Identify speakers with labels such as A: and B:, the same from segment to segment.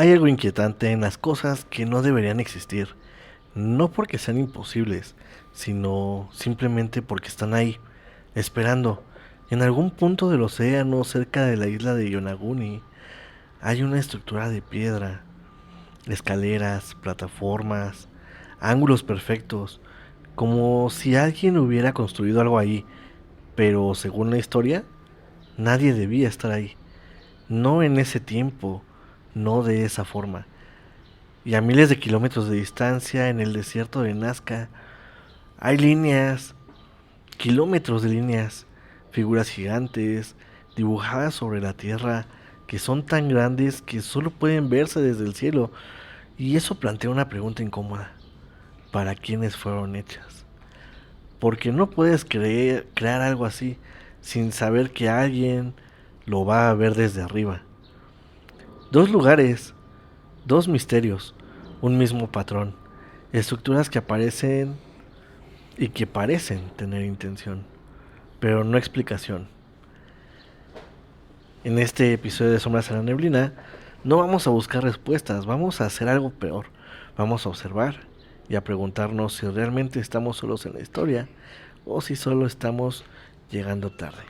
A: Hay algo inquietante en las cosas que no deberían existir, no porque sean imposibles, sino simplemente porque están ahí, esperando. En algún punto del océano, cerca de la isla de Yonaguni, hay una estructura de piedra, escaleras, plataformas, ángulos perfectos, como si alguien hubiera construido algo ahí, pero según la historia, nadie debía estar ahí. No en ese tiempo, no de esa forma. Y a miles de kilómetros de distancia, en el desierto de Nazca, hay líneas, kilómetros de líneas, figuras gigantes, dibujadas sobre la tierra, que son tan grandes que solo pueden verse desde el cielo. Y eso plantea una pregunta incómoda. ¿Para quiénes fueron hechas? Porque no puedes crear algo así sin saber que alguien lo va a ver desde arriba. Dos lugares, dos misterios, un mismo patrón, estructuras que aparecen y que parecen tener intención, pero no explicación. En este episodio de Sombras en la Neblina, no vamos a buscar respuestas, vamos a hacer algo peor. Vamos a observar y a preguntarnos si realmente estamos solos en la historia o si solo estamos llegando tarde.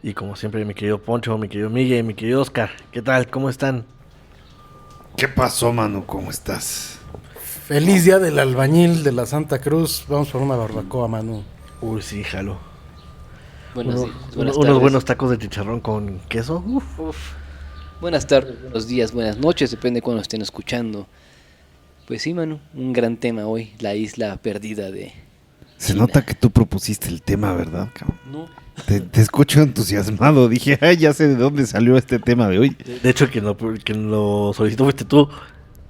A: Y como siempre, mi querido Poncho, mi querido Miguel, mi querido Oscar, ¿qué tal? ¿Cómo están?
B: ¿Qué pasó, Manu? ¿Cómo estás?
C: Feliz día del albañil de la Santa Cruz. Vamos por una barbacoa, Manu.
A: Uy, sí, jalo.
D: Buenos días, buenas
A: Unos
D: tardes.
A: buenos tacos de chicharrón con queso. Uf.
D: Uf. Buenas tardes, buenos días, buenas noches, depende de cuando estén escuchando. Pues sí, Manu, un gran tema hoy, la isla perdida de
B: Se
D: China.
B: nota que tú propusiste el tema, ¿verdad, cabrón?
D: No,
B: Te escucho entusiasmado. Dije, ay, ya sé de dónde salió este tema de hoy.
A: De hecho, quien lo solicitó fuiste tú.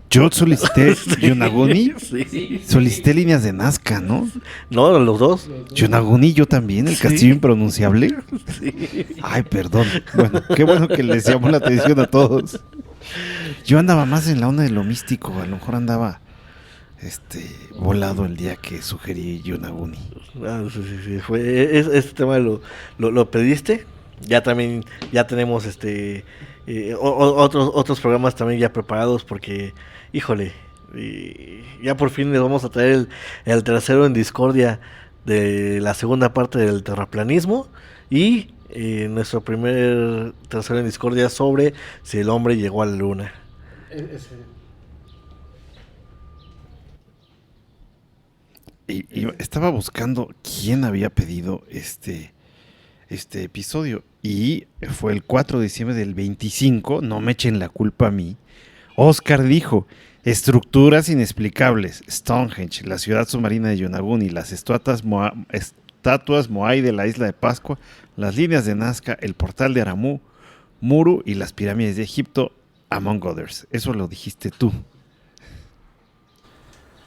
B: Yo solicité Yonaguni,
A: Sí.
B: solicité líneas de Nazca, ¿no?
A: No, los dos.
B: Yonaguni yo también, el
A: Sí.
B: castillo impronunciable.
A: Sí.
B: Ay, perdón. Bueno, qué bueno que les llamó la atención a todos. Yo andaba más en la onda de lo místico, a lo mejor andaba volado el día que sugerí Yonaguni.
A: Ah, sí, sí, sí. Este tema lo pediste. Ya también, ya tenemos otros programas también ya preparados porque, híjole, ya por fin les vamos a traer el tercero en discordia de la segunda parte del terraplanismo y nuestro primer tercero en discordia sobre si el hombre llegó a la luna.
B: Y estaba buscando quién había pedido este episodio. Y fue el 4 de diciembre del 25, no me echen la culpa a mí. Oscar dijo, estructuras inexplicables, Stonehenge, la ciudad submarina de Yonaguni, las estatuas Moai de la isla de Pascua, las líneas de Nazca, el portal de Aramu, Muru y las pirámides de Egipto, among others. Eso lo dijiste tú.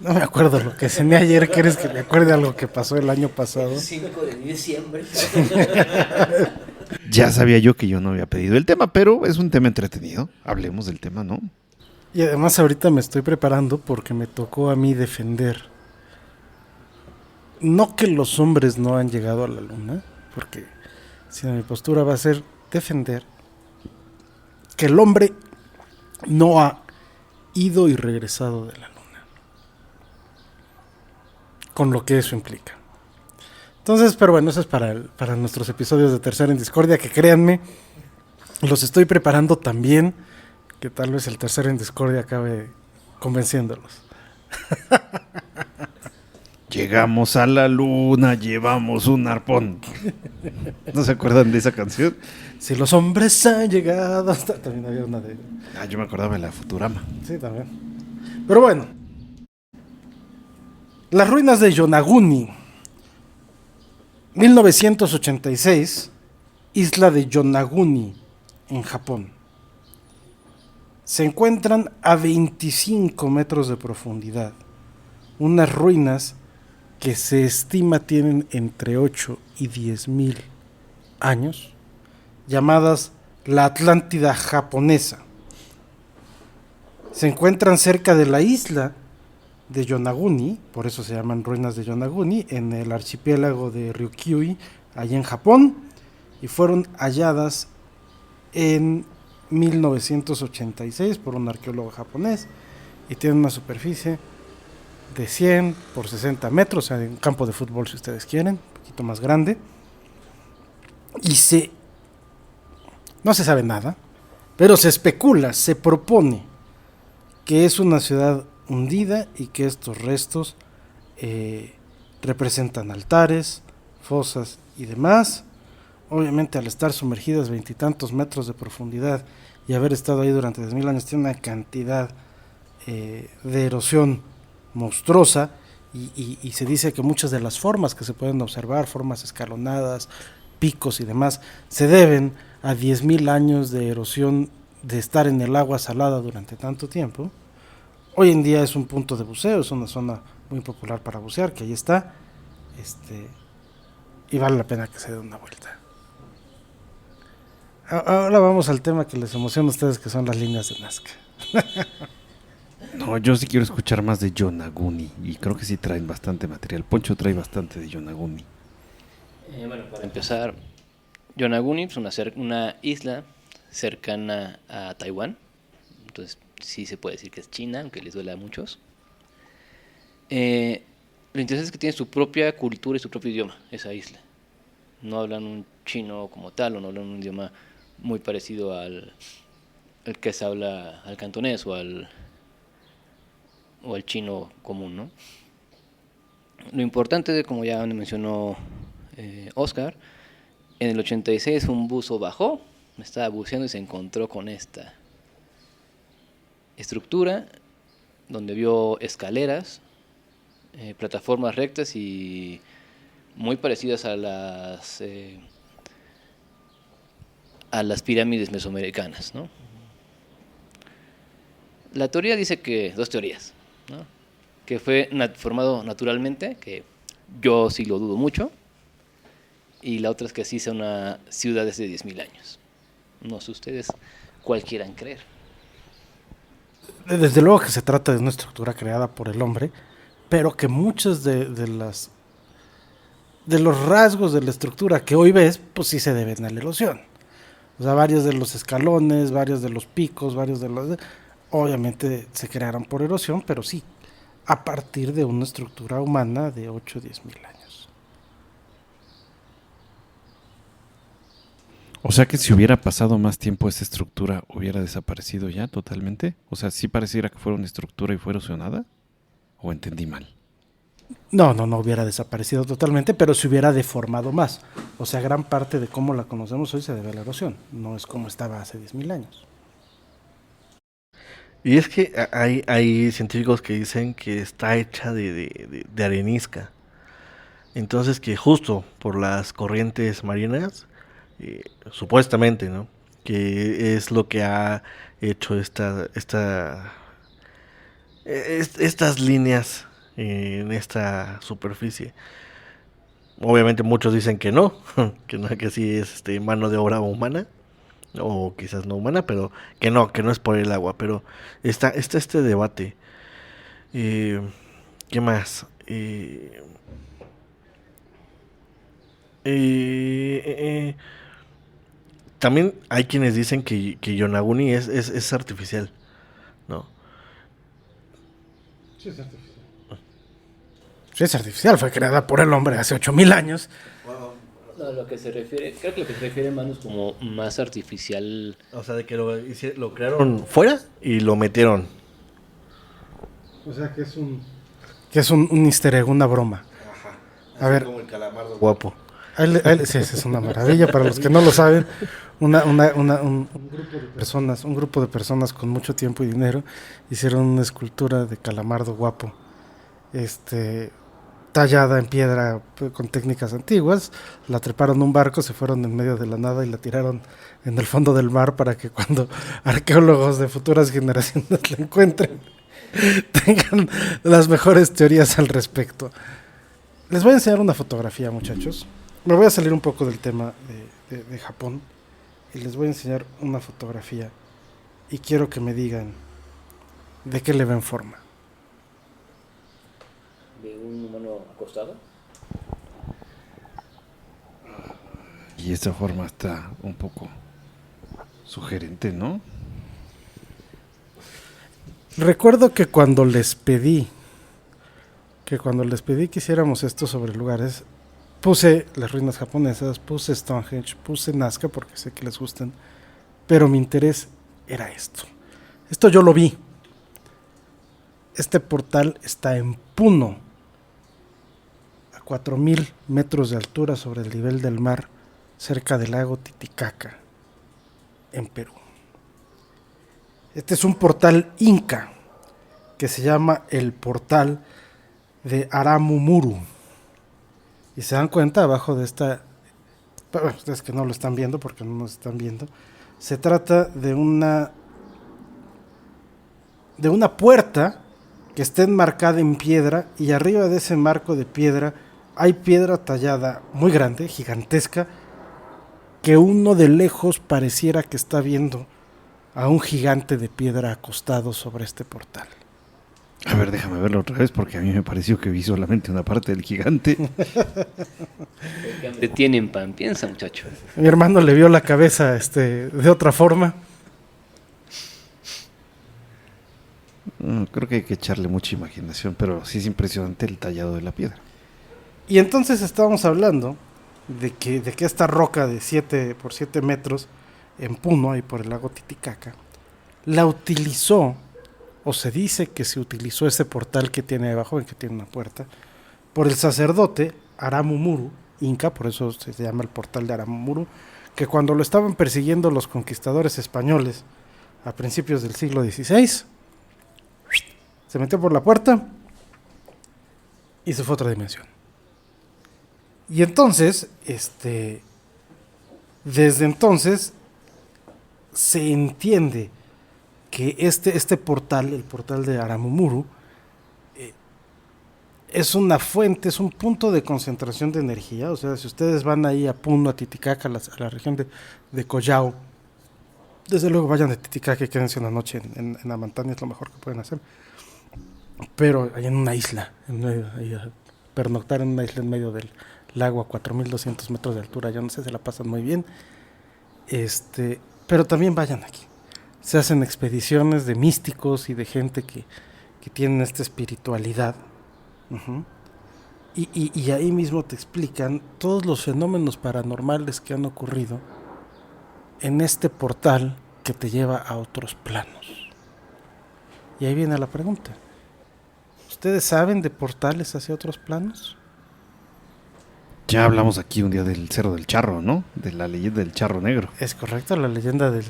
C: No me acuerdo lo que cené ayer. ¿Quieres que me acuerde algo que pasó el año pasado?
D: 5 de diciembre.
B: Ya sabía yo que yo no había pedido el tema, pero es un tema entretenido. Hablemos del tema, ¿no?
C: Y además ahorita me estoy preparando porque me tocó a mí defender. No que los hombres no han llegado a la luna, porque si mi postura va a ser defender que el hombre no ha ido y regresado de la luna. Con lo que eso implica. Entonces, pero bueno, eso es para nuestros episodios de Tercero en Discordia, que créanme, los estoy preparando también, que tal vez el Tercero en Discordia acabe convenciéndolos.
B: Llegamos a la luna, llevamos un arpón. ¿No se acuerdan de esa canción?
C: Si los hombres han llegado hasta... También había una de...
B: Ah, yo me acordaba de la Futurama.
C: Sí, también. Pero bueno. Las ruinas de Yonaguni, 1986, isla de Yonaguni, en Japón. Se encuentran a 25 metros de profundidad. Unas ruinas que se estima tienen entre 8 y 10 mil años, llamadas la Atlántida japonesa. Se encuentran cerca de la isla de Yonaguni, por eso se llaman ruinas de Yonaguni, en el archipiélago de Ryukyu, allá en Japón, y fueron halladas en 1986 por un arqueólogo japonés y tiene una superficie de 100 por 60 metros, o sea, un campo de fútbol si ustedes quieren, un poquito más grande. Y no se sabe nada, pero se especula, se propone que es una ciudad hundida y que estos restos representan altares, fosas y demás. Obviamente al estar sumergidas 20 y tantos metros de profundidad y haber estado ahí durante 10.000 años, tiene una cantidad de erosión monstruosa y se dice que muchas de las formas que se pueden observar, formas escalonadas, picos y demás, se deben a 10.000 años de erosión de estar en el agua salada durante tanto tiempo. Hoy en día es un punto de buceo, es una zona muy popular para bucear, que ahí está, y vale la pena que se dé una vuelta. Ahora vamos al tema que les emociona a ustedes, que son las líneas de Nazca.
B: No, yo sí quiero escuchar más de Yonaguni y creo que sí traen bastante material. Poncho trae bastante de Yonaguni.
D: Bueno, para empezar, Yonaguni es una isla cercana a Taiwán, entonces sí se puede decir que es China, aunque les duele a muchos. Lo interesante es que tiene su propia cultura y su propio idioma, esa isla. No hablan un chino como tal, o no hablan un idioma muy parecido al que se habla al cantonés o al chino común, ¿no? Lo importante, como ya mencionó Oscar, en el 86 un buzo bajó, estaba buceando y se encontró con esta estructura donde vio escaleras, plataformas rectas y muy parecidas a las pirámides mesoamericanas, ¿no? La teoría dice que, dos teorías, ¿no? Que fue formado naturalmente, que yo sí lo dudo mucho, y la otra es que sí sea una ciudad desde 10.000 años. No sé ustedes cuál quieran creer.
C: Desde luego que se trata de una estructura creada por el hombre, pero que muchos de los rasgos de la estructura que hoy ves, pues sí se deben a la erosión. O sea, varios de los escalones, varios de los picos, obviamente se crearon por erosión, pero sí, a partir de una estructura humana de 8 o 10 mil años.
B: O sea que si hubiera pasado más tiempo esa estructura, ¿hubiera desaparecido ya totalmente? O sea, ¿sí pareciera que fuera una estructura y fue erosionada? ¿O entendí mal?
C: No hubiera desaparecido totalmente, pero se hubiera deformado más. O sea, gran parte de cómo la conocemos hoy se debe a la erosión, no es como estaba hace 10.000 años.
A: Y es que hay científicos que dicen que está hecha de arenisca. Entonces que justo por las corrientes marinas, supuestamente, ¿no? Que es lo que ha hecho estas líneas en esta superficie. Obviamente muchos dicen que no, que sí es mano de obra humana, o quizás no humana, pero que no es por el agua. Pero está este debate. ¿Qué más? También hay quienes dicen que Yonaguni es artificial, ¿no?
C: Sí, es artificial. Sí, es artificial, fue creada por el hombre hace 8.000 años.
D: No, lo que se refiere, creo que lo que se refiere, Manu, es como más artificial.
A: O sea, de que lo crearon fuera y lo metieron.
C: O sea, que es un easter egg, una broma.
A: Ajá.
C: A ver.
A: Como el calamardo guapo.
C: Sí, es una maravilla. Para los que no lo saben, un grupo de personas con mucho tiempo y dinero hicieron una escultura de calamardo guapo, tallada en piedra con técnicas antiguas. La treparon a un barco, se fueron en medio de la nada y la tiraron en el fondo del mar para que cuando arqueólogos de futuras generaciones la encuentren tengan las mejores teorías al respecto. Les voy a enseñar una fotografía, muchachos. Me voy a salir un poco del tema de Japón y les voy a enseñar una fotografía y quiero que me digan de qué le ven forma.
D: ¿De un humano acostado?
B: Y esta forma está un poco Sugerente, ¿no?
C: Recuerdo que cuando les pedí que hiciéramos esto sobre lugares, puse las ruinas japonesas, puse Stonehenge, puse Nazca porque sé que les gustan, pero mi interés era esto. Esto yo lo vi. Este portal está en Puno, a 4000 metros de altura sobre el nivel del mar, cerca del lago Titicaca, en Perú. Este es un portal inca que se llama el portal de Aramumuru. Y se dan cuenta abajo de esta, bueno, ustedes que no lo están viendo porque no nos están viendo, se trata de una puerta que está enmarcada en piedra, y arriba de ese marco de piedra hay piedra tallada muy grande, gigantesca, que uno de lejos pareciera que está viendo a un gigante de piedra acostado sobre este portal.
B: A ver, déjame verlo otra vez porque a mí me pareció que vi solamente una parte del gigante.
D: Te tienen pan, piensa, muchacho.
C: Mi hermano le vio la cabeza de otra forma.
B: Creo que hay que echarle mucha imaginación, pero sí es impresionante el tallado de la piedra.
C: Y entonces estábamos hablando de que esta roca de 7 por 7 metros en Puno, ahí por el lago Titicaca, la utilizó, o se dice que se utilizó ese portal que tiene abajo, en que tiene una puerta, por el sacerdote Aramumuru, inca, por eso se llama el portal de Aramumuru, que cuando lo estaban persiguiendo los conquistadores españoles a principios del siglo XVI, se metió por la puerta y se fue a otra dimensión. Y entonces, desde entonces, se entiende que este portal, el portal de Aramumuru, es una fuente, es un punto de concentración de energía. O sea, si ustedes van ahí a Puno, a Titicaca, a la región de Collao, desde luego vayan de Titicaca y quédense una noche en la montaña, es lo mejor que pueden hacer. Pero hay en una isla, pernoctar en una isla en medio del lago a 4200 metros de altura, yo no sé, se la pasan muy bien. Pero también vayan aquí. Se hacen expediciones de místicos y de gente que tienen esta espiritualidad. Uh-huh. Y ahí mismo te explican todos los fenómenos paranormales que han ocurrido en este portal que te lleva a otros planos. Y ahí viene la pregunta. ¿Ustedes saben de portales hacia otros planos?
B: Ya hablamos aquí un día del Cerro del Charro, ¿no? De la leyenda del Charro Negro.
C: Es correcto, la leyenda del...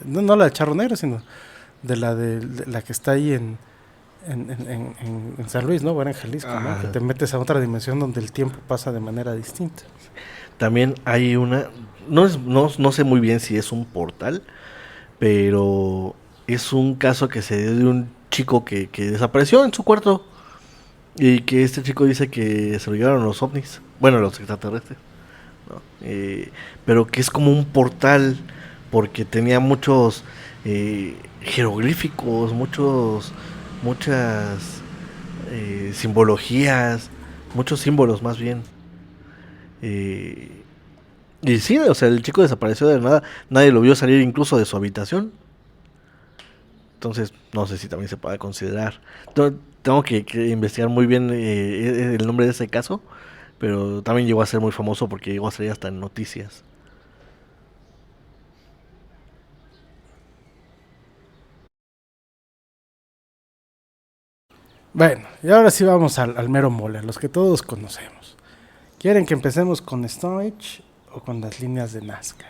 C: No la del Charro Negro, sino de la que está ahí en San Luis, ¿no? O era en Jalisco, ¿no? Que te metes a otra dimensión donde el tiempo pasa de manera distinta.
A: También hay una... No sé muy bien si es un portal, pero es un caso que se dio de un chico que desapareció en su cuarto. Y que este chico dice que se lo llevaron los ovnis. Bueno, los extraterrestres, ¿no? Pero que es como un portal porque tenía muchos jeroglíficos, muchas simbologías, muchos símbolos más bien. Y sí, o sea, el chico desapareció de la nada, nadie lo vio salir incluso de su habitación. Entonces, no sé si también se puede considerar. Tengo que investigar muy bien el nombre de ese caso, pero también llegó a ser muy famoso porque llegó a salir hasta en noticias.
C: Bueno, y ahora sí vamos al mero mole, a los que todos conocemos. ¿Quieren que empecemos con Stonehenge o con las líneas de Nazca?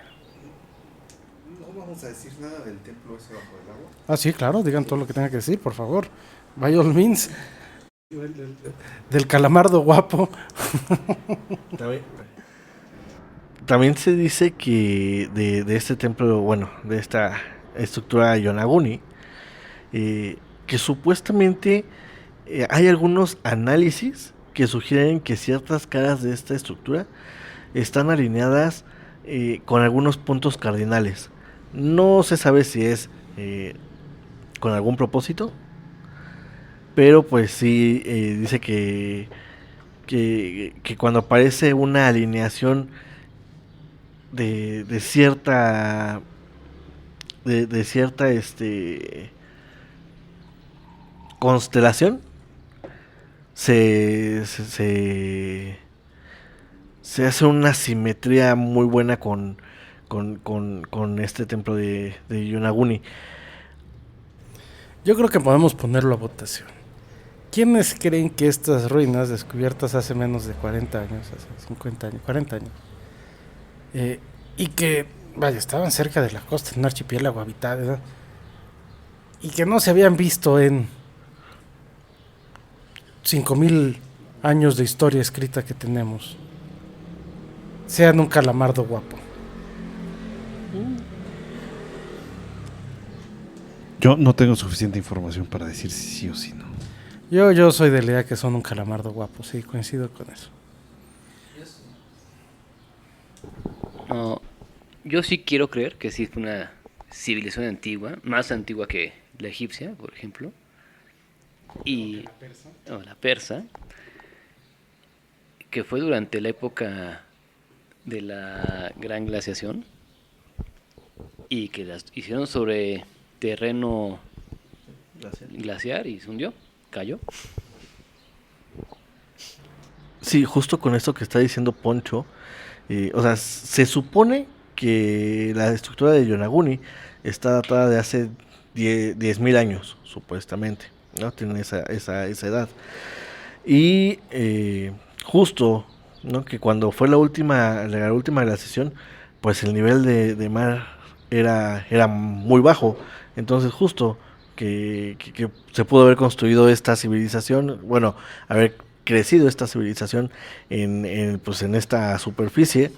B: No vamos a decir nada del templo ese bajo el agua.
C: Ah, sí, claro, digan todo lo que tengan que decir, por favor. By all means. Del calamardo guapo.
A: También se dice que de este templo, bueno, de esta estructura Yonaguni, que supuestamente hay algunos análisis que sugieren que ciertas caras de esta estructura están alineadas con algunos puntos cardinales. No se sabe si es con algún propósito, pero pues sí dice que cuando aparece una alineación de cierta de cierta constelación, se se hace una simetría muy buena con este templo de Yonaguni.
C: Yo creo que podemos ponerlo a votación. ¿Quiénes creen que estas ruinas descubiertas hace menos de 40 años, hace 50 años, 40 años, y que, vaya, estaban cerca de la costa, en un archipiélago habitado, ¿verdad? Y que no se habían visto en 5000 años de historia escrita que tenemos, sean un calamardo guapo?
B: Yo no tengo suficiente información para decir si sí o si no.
C: Yo soy de la idea que son un calamardo guapo, sí, coincido con eso.
D: No, yo sí quiero creer que sí fue una civilización antigua, más antigua que la egipcia, por ejemplo, y la persa, que fue durante la época de la gran glaciación y que las hicieron sobre terreno glaciar y se hundió, cayó.
A: Sí, justo con esto que está diciendo Poncho, o sea, se supone que la estructura de Yonaguni está datada de hace 10.000 años, supuestamente, ¿no? Tienen esa edad. Y justo, ¿no? Que cuando fue la última glaciación, pues el nivel de mar era muy bajo. Entonces justo que se pudo haber construido esta civilización, bueno, haber crecido esta civilización pues en esta superficie,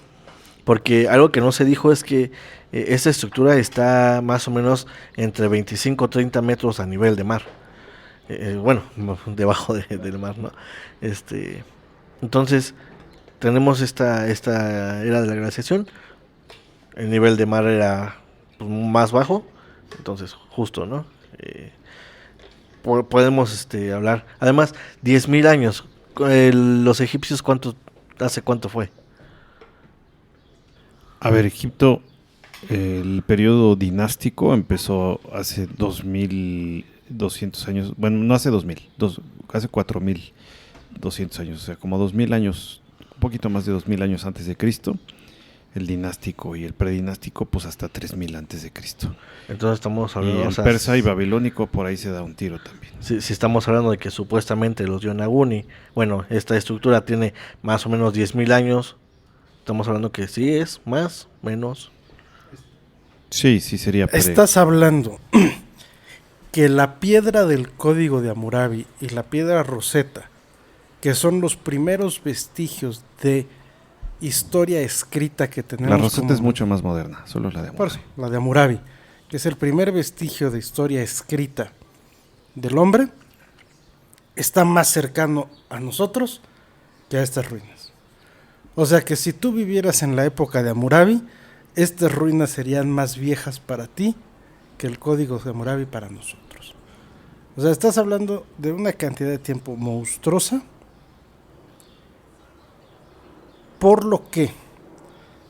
A: porque algo que no se dijo es que esta estructura está más o menos entre 25 o 30 metros a nivel de mar. Bueno, debajo del mar, ¿no? Entonces, tenemos esta era de la glaciación, el nivel de mar era pues, más bajo, entonces justo, ¿no? Podemos hablar, además, 10.000 años, los egipcios, ¿hace cuánto fue?
B: A ver, Egipto, el periodo dinástico empezó hace 2200 años, bueno, no hace 2000, hace 4200 años, o sea, como 2000 años, un poquito más de 2000 años antes de Cristo. El dinástico y el predinástico, pues hasta 3000 antes de Cristo.
A: Entonces estamos
B: Y
A: hablando,
B: el persa y babilónico por ahí se da un tiro también.
A: si estamos hablando de que supuestamente los Yonaguni, bueno, esta estructura tiene más o menos 10.000 años, estamos hablando que sí es más, menos.
B: Sí, sí sería.
C: Estás hablando que la piedra del código de Hammurabi y la piedra Rosetta, que son los primeros vestigios de historia escrita que tenemos.
B: La Rosetta es mucho más moderna, solo la de Hammurabi.
C: Por eso, la de Hammurabi, que es el primer vestigio de historia escrita del hombre, está más cercano a nosotros que a estas ruinas. O sea que si tú vivieras en la época de Hammurabi, estas ruinas serían más viejas para ti que el código de Hammurabi para nosotros. O sea, estás hablando de una cantidad de tiempo monstruosa, por lo que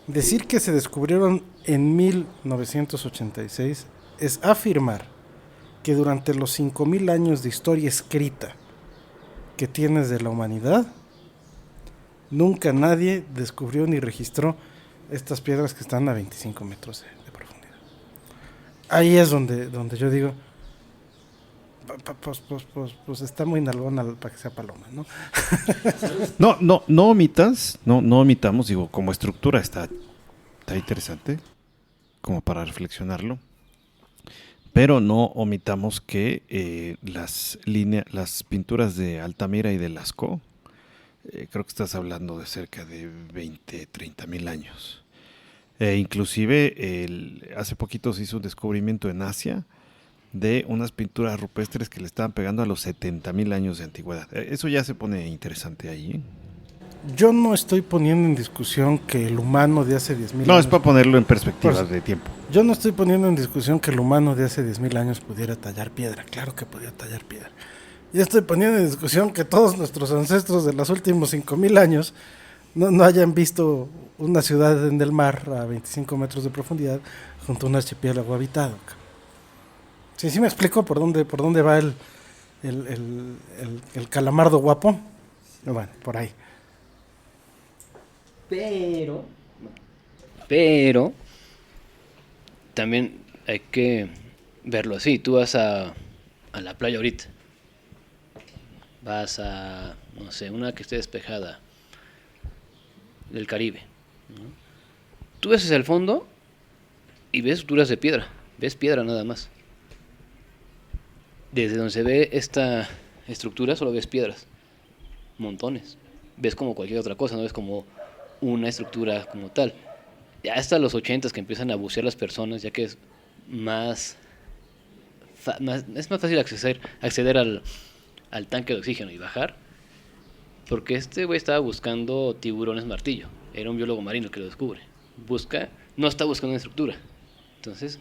C: decir que se descubrieron en 1986 es afirmar que durante los 5000 años de historia escrita que tienes de la humanidad, nunca nadie descubrió ni registró estas piedras que están a 25 metros de profundidad. Ahí es donde yo digo, pues está muy nalgona para que sea paloma, ¿no?
B: No omitamos, digo, como estructura está interesante, como para reflexionarlo, pero no omitamos que las pinturas de Altamira y de Lascaux, creo que estás hablando de cerca de 20, 30 mil años. Inclusive hace poquito se hizo un descubrimiento en Asia de unas pinturas rupestres que le estaban pegando a los 70,000 años de antigüedad. Eso ya se pone interesante ahí, ¿eh?
C: Yo no estoy poniendo en discusión que el humano de hace 10.000 años...
B: No, es para ponerlo en perspectiva de tiempo.
C: Yo no estoy poniendo en discusión que el humano de hace 10.000 años pudiera tallar piedra. Claro que podía tallar piedra. Yo estoy poniendo en discusión que todos nuestros ancestros de los últimos 5.000 años no hayan visto una ciudad en el mar a 25 metros de profundidad junto a un archipiélago habitado. Sí, sí me explico por dónde va el calamardo guapo. Bueno, por ahí.
D: Pero también hay que verlo así. Tú vas a la playa ahorita. Vas a, no sé, una que esté despejada del Caribe, ¿no? Tú ves hacia el fondo y ves estructuras de piedra. Ves piedra nada más. Desde donde se ve esta estructura solo ves piedras. Montones. Ves como cualquier otra cosa, no ves como una estructura como tal. Ya hasta los 80s que empiezan a bucear las personas, ya que es más, es más fácil acceder al tanque de oxígeno y bajar, porque este güey estaba buscando tiburones martillo. Era un biólogo marino que lo descubre. No está buscando una estructura. Entonces,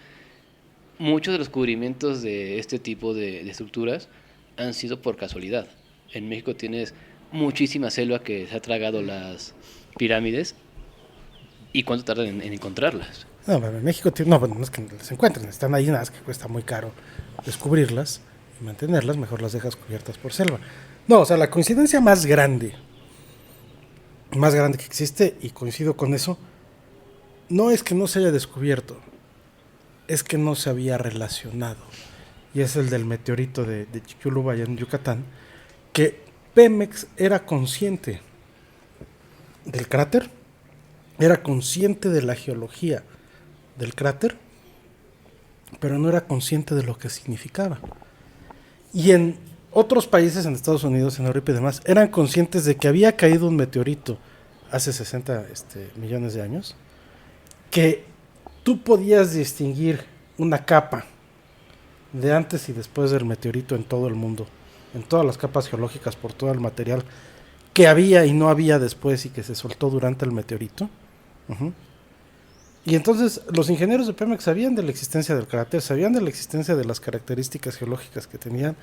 D: muchos de los descubrimientos de este tipo de estructuras han sido por casualidad. En México tienes muchísima selva que se ha tragado las pirámides. ¿Y cuánto tardan en encontrarlas?
C: No, bueno, en México no es que las encuentren, están ahí, nada más que cuesta muy caro descubrirlas y mantenerlas, mejor las dejas cubiertas por selva. No, o sea, la coincidencia más grande que existe, y coincido con eso, no es que no se haya descubierto, es que no se había relacionado. Y es el del meteorito de Chicxulub allá en Yucatán, que Pemex era consciente del cráter, era consciente de la geología del cráter, pero no era consciente de lo que significaba. Y en otros países, en Estados Unidos, en Europa y demás, eran conscientes de que había caído un meteorito hace 60 millones de años, que tú podías distinguir una capa de antes y después del meteorito en todo el mundo, en todas las capas geológicas, por todo el material que había y no había después y que se soltó durante el meteorito. Uh-huh. Y entonces los ingenieros de Pemex sabían de la existencia del cráter, sabían de la existencia de las características geológicas que tenían.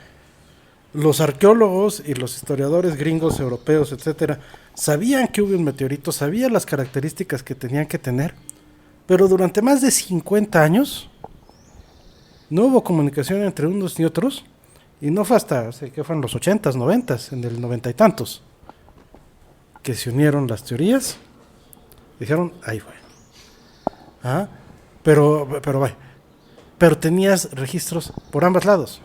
C: Los arqueólogos y los historiadores gringos, europeos, etcétera, sabían que hubo un meteorito, sabían las características que tenían que tener, pero durante más de 50 años no hubo comunicación entre unos y otros, y no fue hasta, que fueron los 80s, 90s, en el 90 y tantos, que se unieron las teorías, dijeron, ahí fue. ¿Ah? Pero tenías registros por ambos lados.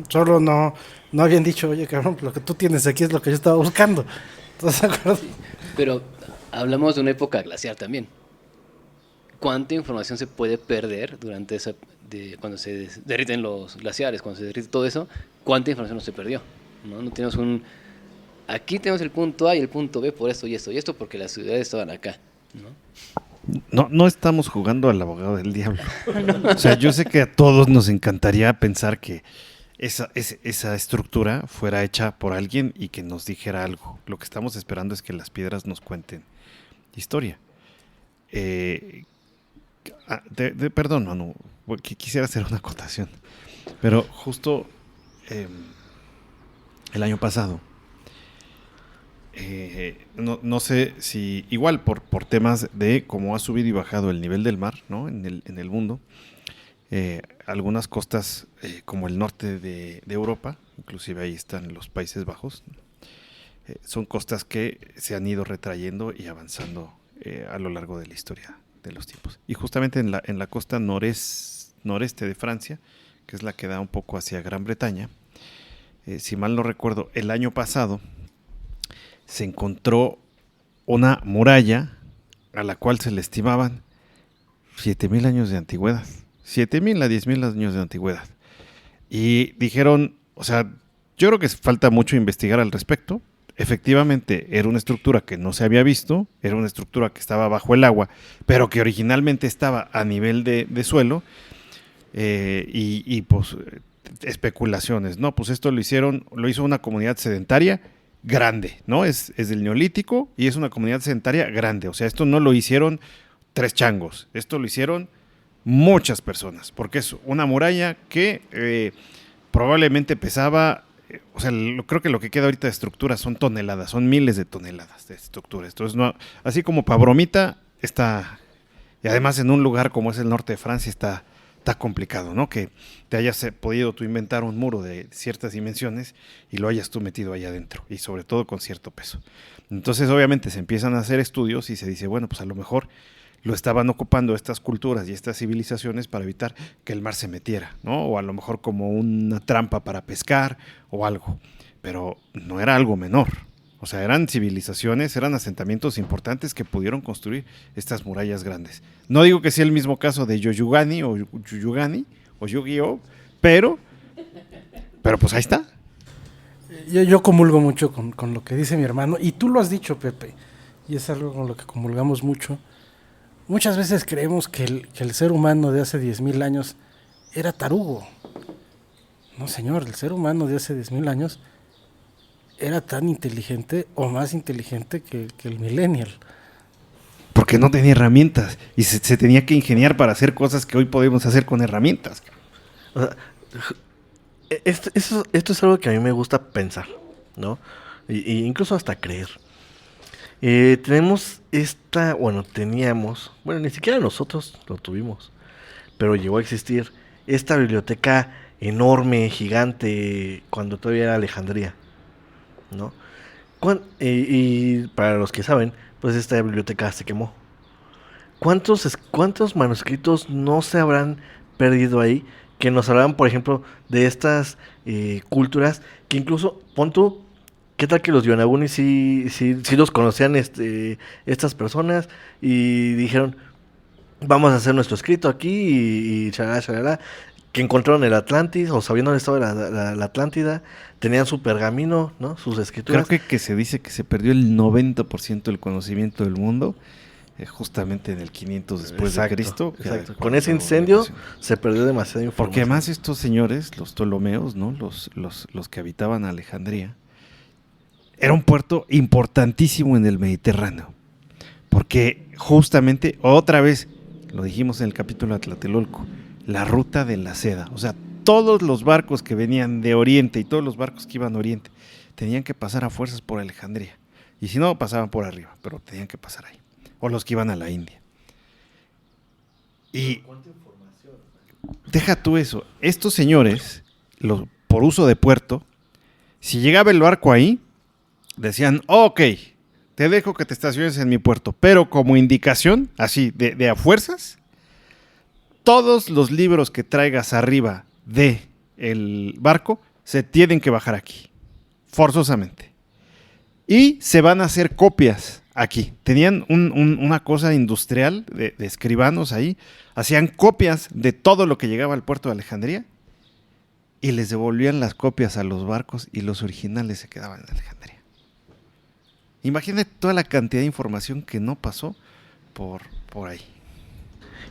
C: Solo no habían dicho, oye, cabrón, lo que tú tienes aquí es lo que yo estaba buscando. ¿Estás de acuerdo?
D: Pero hablamos de una época glacial también. ¿Cuánta información se puede perder durante cuando se derriten los glaciares, cuando se derrite todo eso? ¿Cuánta información no se perdió? No tenemos aquí tenemos el punto A y el punto B por esto y esto y esto, porque las ciudades estaban acá, ¿no?
B: No estamos jugando al abogado del diablo. O sea, yo sé que a todos nos encantaría pensar que esa estructura fuera hecha por alguien y que nos dijera algo. Lo que estamos esperando es que las piedras nos cuenten historia. Perdón, Manu, quisiera hacer una acotación. Pero justo el año pasado, no sé si igual por temas de cómo ha subido y bajado el nivel del mar, ¿no? en el mundo, algunas costas como el norte de Europa, inclusive ahí están los Países Bajos, son costas que se han ido retrayendo y avanzando a lo largo de la historia de los tiempos. Y justamente en la costa noreste de Francia, que es la que da un poco hacia Gran Bretaña, si mal no recuerdo, el año pasado se encontró una muralla a la cual se le estimaban 7,000 años de antigüedad. 7,000 a 10,000 años de antigüedad. Y dijeron, o sea, yo creo que falta mucho investigar al respecto. Efectivamente, era una estructura que no se había visto, era una estructura que estaba bajo el agua, pero que originalmente estaba a nivel de suelo, y pues especulaciones, ¿no? Pues esto lo hizo una comunidad sedentaria grande, ¿no? Es del Neolítico y es una comunidad sedentaria grande, o sea, esto no lo hicieron 3 changos, esto lo hicieron muchas personas, porque es una muralla que probablemente pesaba o sea, creo que lo que queda ahorita de estructura son toneladas, son miles de toneladas de estructura. Entonces, no, así como para bromita, está, y además en un lugar como es el norte de Francia está complicado, ¿no? Que te hayas podido tú inventar un muro de ciertas dimensiones y lo hayas tú metido allá adentro, y sobre todo con cierto peso. Entonces, obviamente, se empiezan a hacer estudios y se dice, bueno, pues a lo mejor lo estaban ocupando estas culturas y estas civilizaciones para evitar que el mar se metiera, ¿no? O a lo mejor como una trampa para pescar o algo. Pero no era algo menor. O sea, eran civilizaciones, eran asentamientos importantes que pudieron construir estas murallas grandes. No digo que sea el mismo caso de Yoyugani o Yuyugani o Yu-Gi-Oh, pero pues ahí está.
C: Yo comulgo mucho con lo que dice mi hermano, y tú lo has dicho, Pepe, y es algo con lo que comulgamos mucho. Muchas veces creemos que el ser humano de hace 10,000 años era tarugo. No, señor, el ser humano de hace 10,000 años era tan inteligente o más inteligente que el millennial.
B: Porque no tenía herramientas y se tenía que ingeniar para hacer cosas que hoy podemos hacer con herramientas.
A: O sea, esto es algo que a mí me gusta pensar, ¿no? Y incluso hasta creer. Teníamos, ni siquiera nosotros lo tuvimos, pero llegó a existir esta biblioteca enorme, gigante, cuando todavía era Alejandría, ¿no? Y para los que saben, pues esta biblioteca se quemó. ¿Cuántos manuscritos no se habrán perdido ahí? Que nos hablaban, por ejemplo, de estas culturas que incluso, pon tú, ¿qué tal que los Yonaguni sí los conocían estas personas y dijeron, vamos a hacer nuestro escrito aquí y chalala, chalala, que encontraron el Atlantis o sabían dónde estaba la Atlántida, tenían su pergamino, ¿no? Sus escrituras.
B: Creo que se dice que se perdió el 90% del conocimiento del mundo justamente en el 500 después de Cristo.
A: Exacto. Con ese incendio se perdió demasiada información.
B: Porque además estos señores, los Ptolomeos, ¿no? Los que habitaban Alejandría, era un puerto importantísimo en el Mediterráneo. Porque justamente, otra vez, lo dijimos en el capítulo de Tlatelolco, la ruta de la seda. O sea, todos los barcos que venían de Oriente y todos los barcos que iban a Oriente tenían que pasar a fuerzas por Alejandría. Y si no, pasaban por arriba, pero tenían que pasar ahí. O los que iban a la India. Y deja tú eso. Estos señores, por uso de puerto, si llegaba el barco ahí, decían, ok, te dejo que te estaciones en mi puerto, pero como indicación, así, de a fuerzas, todos los libros que traigas arriba del barco se tienen que bajar aquí, forzosamente. Y se van a hacer copias aquí. Tenían una cosa industrial de escribanos ahí, hacían copias de todo lo que llegaba al puerto de Alejandría y les devolvían las copias a los barcos y los originales se quedaban en Alejandría. Imagínate toda la cantidad de información que no pasó por ahí.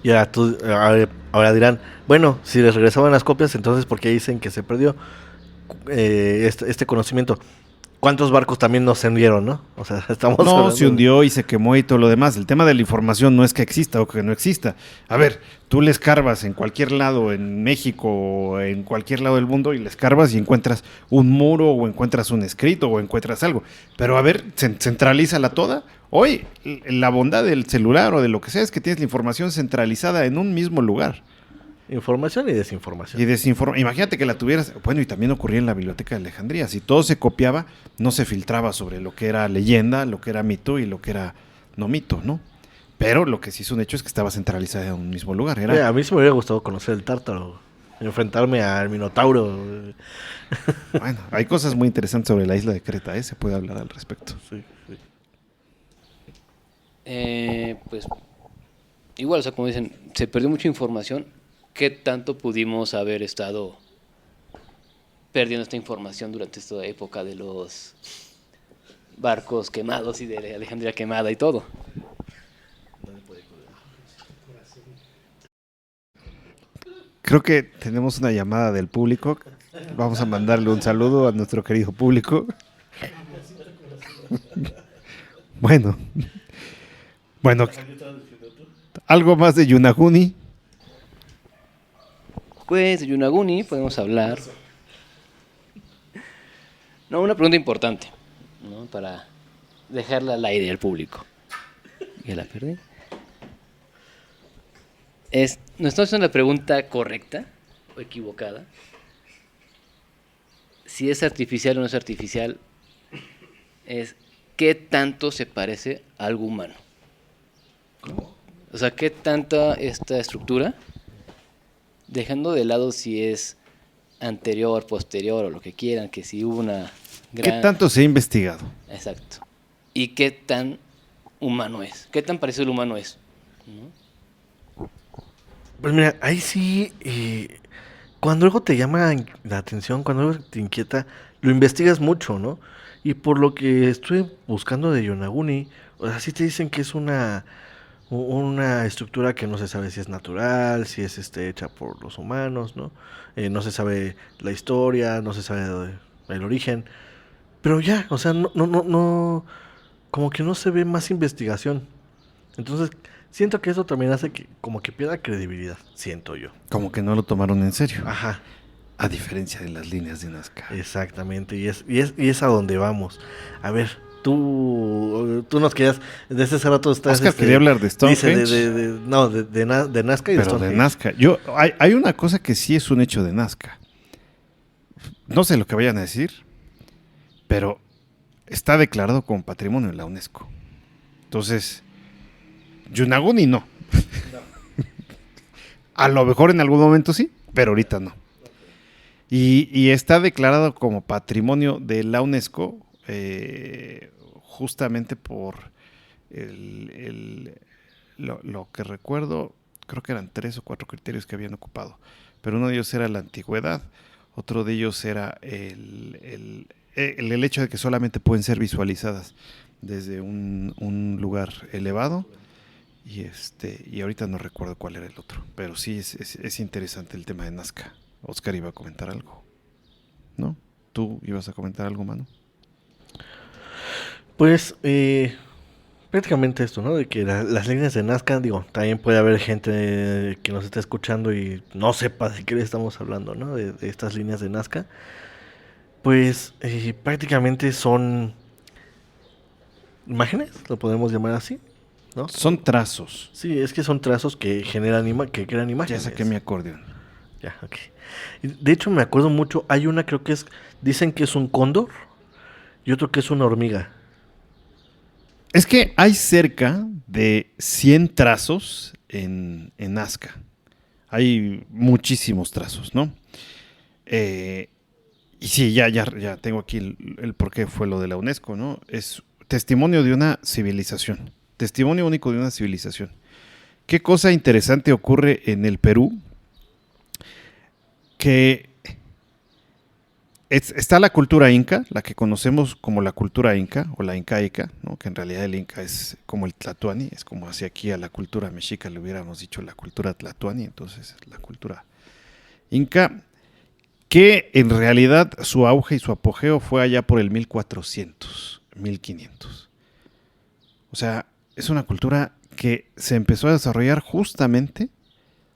A: Y ahora dirán, bueno, si les regresaban las copias, entonces ¿por qué dicen que se perdió este conocimiento? ¿Cuántos barcos también no se hundieron, no? O sea,
B: No, se hundió y se quemó y todo lo demás. El tema de la información no es que exista o que no exista. A ver, tú le escarbas en cualquier lado, en México o en cualquier lado del mundo, y le escarbas y encuentras un muro o encuentras un escrito o encuentras algo. Pero a ver, centralízala toda. Hoy, la bondad del celular o de lo que sea es que tienes la información centralizada en un mismo lugar.
A: Información y desinformación.
B: Imagínate que la tuvieras, bueno, y también ocurría en la Biblioteca de Alejandría. Si todo se copiaba, no se filtraba sobre lo que era leyenda, lo que era mito y lo que era no mito, ¿no? Pero lo que sí es un hecho es que estaba centralizada en un mismo lugar.
A: A mí sí me hubiera gustado conocer el Tártaro, enfrentarme al Minotauro.
B: Bueno, hay cosas muy interesantes sobre la isla de Creta, se puede hablar al respecto.
A: Sí.
D: Pues igual, o sea, como dicen, se perdió mucha información. ¿Qué tanto pudimos haber estado perdiendo esta información durante esta época de los barcos quemados y de Alejandría quemada y todo?
B: Creo que tenemos una llamada del público. Vamos a mandarle un saludo a nuestro querido público. Bueno, ¿algo más de Yonaguni?
D: Pues de Yonaguni podemos hablar No, una pregunta importante, ¿no? Para dejarla al aire al público. Ya la perdí. ¿No estamos haciendo la pregunta correcta o equivocada? Si es artificial o no es artificial, es qué tanto se parece a algo humano. O sea, qué tanta esta estructura, dejando de lado si es anterior, posterior o lo que quieran, que si hubo una gran...
B: ¿Qué tanto se ha investigado?
D: Exacto. ¿Y qué tan humano es? ¿Qué tan parecido al humano es? ¿No?
A: Pues mira, ahí sí, cuando algo te llama la atención, cuando algo te inquieta, lo investigas mucho, ¿no? Y por lo que estuve buscando de Yonaguni, o sea, sí te dicen que es una estructura que no se sabe si es natural, si es hecha por los humanos, ¿no? No se sabe la historia, no se sabe el origen, pero ya, o sea, no, como que no se ve más investigación. Entonces, siento que eso también hace que como que pierda credibilidad, siento yo.
B: Como que no lo tomaron en serio.
A: Ajá,
B: A diferencia de las líneas de Nazca.
A: exactamente, y es a donde vamos. A ver, tú nos querías, desde ese rato estás...
B: Oscar quería hablar de Stonehenge.
A: Dice de Nazca y de
B: Pero de
A: Stonehenge.
B: Nazca. Hay una cosa que sí es un hecho de Nazca. No sé lo que vayan a decir, pero está declarado como patrimonio en la UNESCO. Entonces, Yonaguni no. A lo mejor en algún momento sí, pero ahorita no. Y está declarado como patrimonio de la UNESCO justamente por lo que recuerdo, creo que eran 3 o 4 criterios que habían ocupado. Pero uno de ellos era la antigüedad, otro de ellos era el hecho de que solamente pueden ser visualizadas desde un lugar elevado. Y ahorita no recuerdo cuál era el otro, pero sí es interesante el tema de Nazca. Oscar iba a comentar algo, ¿no? ¿Tú ibas a comentar algo, Manu?
A: Pues prácticamente esto, ¿no? De que las líneas de Nazca, digo, también puede haber gente que nos esté escuchando y no sepa de qué le estamos hablando, ¿no? De estas líneas de Nazca. Pues prácticamente son imágenes, lo podemos llamar así, ¿no?
B: Son trazos.
A: Sí, es que son trazos que que crean
B: Ya
A: imágenes.
B: saqué mi acordeón.
A: Ya, ok. De hecho, me acuerdo mucho, hay una, creo que dicen que es un cóndor y otro que es una hormiga.
B: Es que hay cerca de 100 trazos en Nazca. Hay muchísimos trazos, ¿no? Y sí, ya tengo aquí el por qué fue lo de la UNESCO, ¿no? Es testimonio de una civilización. Testimonio único de una civilización. ¿Qué cosa interesante ocurre en el Perú? Que está la cultura inca, la que conocemos como la cultura inca o la incaica, ¿no? Que en realidad el inca es como el tlatoani, es como si aquí a la cultura mexica le hubiéramos dicho la cultura tlatoani, entonces la cultura inca, que en realidad su auge y su apogeo fue allá por el 1400, 1500. O sea, es una cultura que se empezó a desarrollar justamente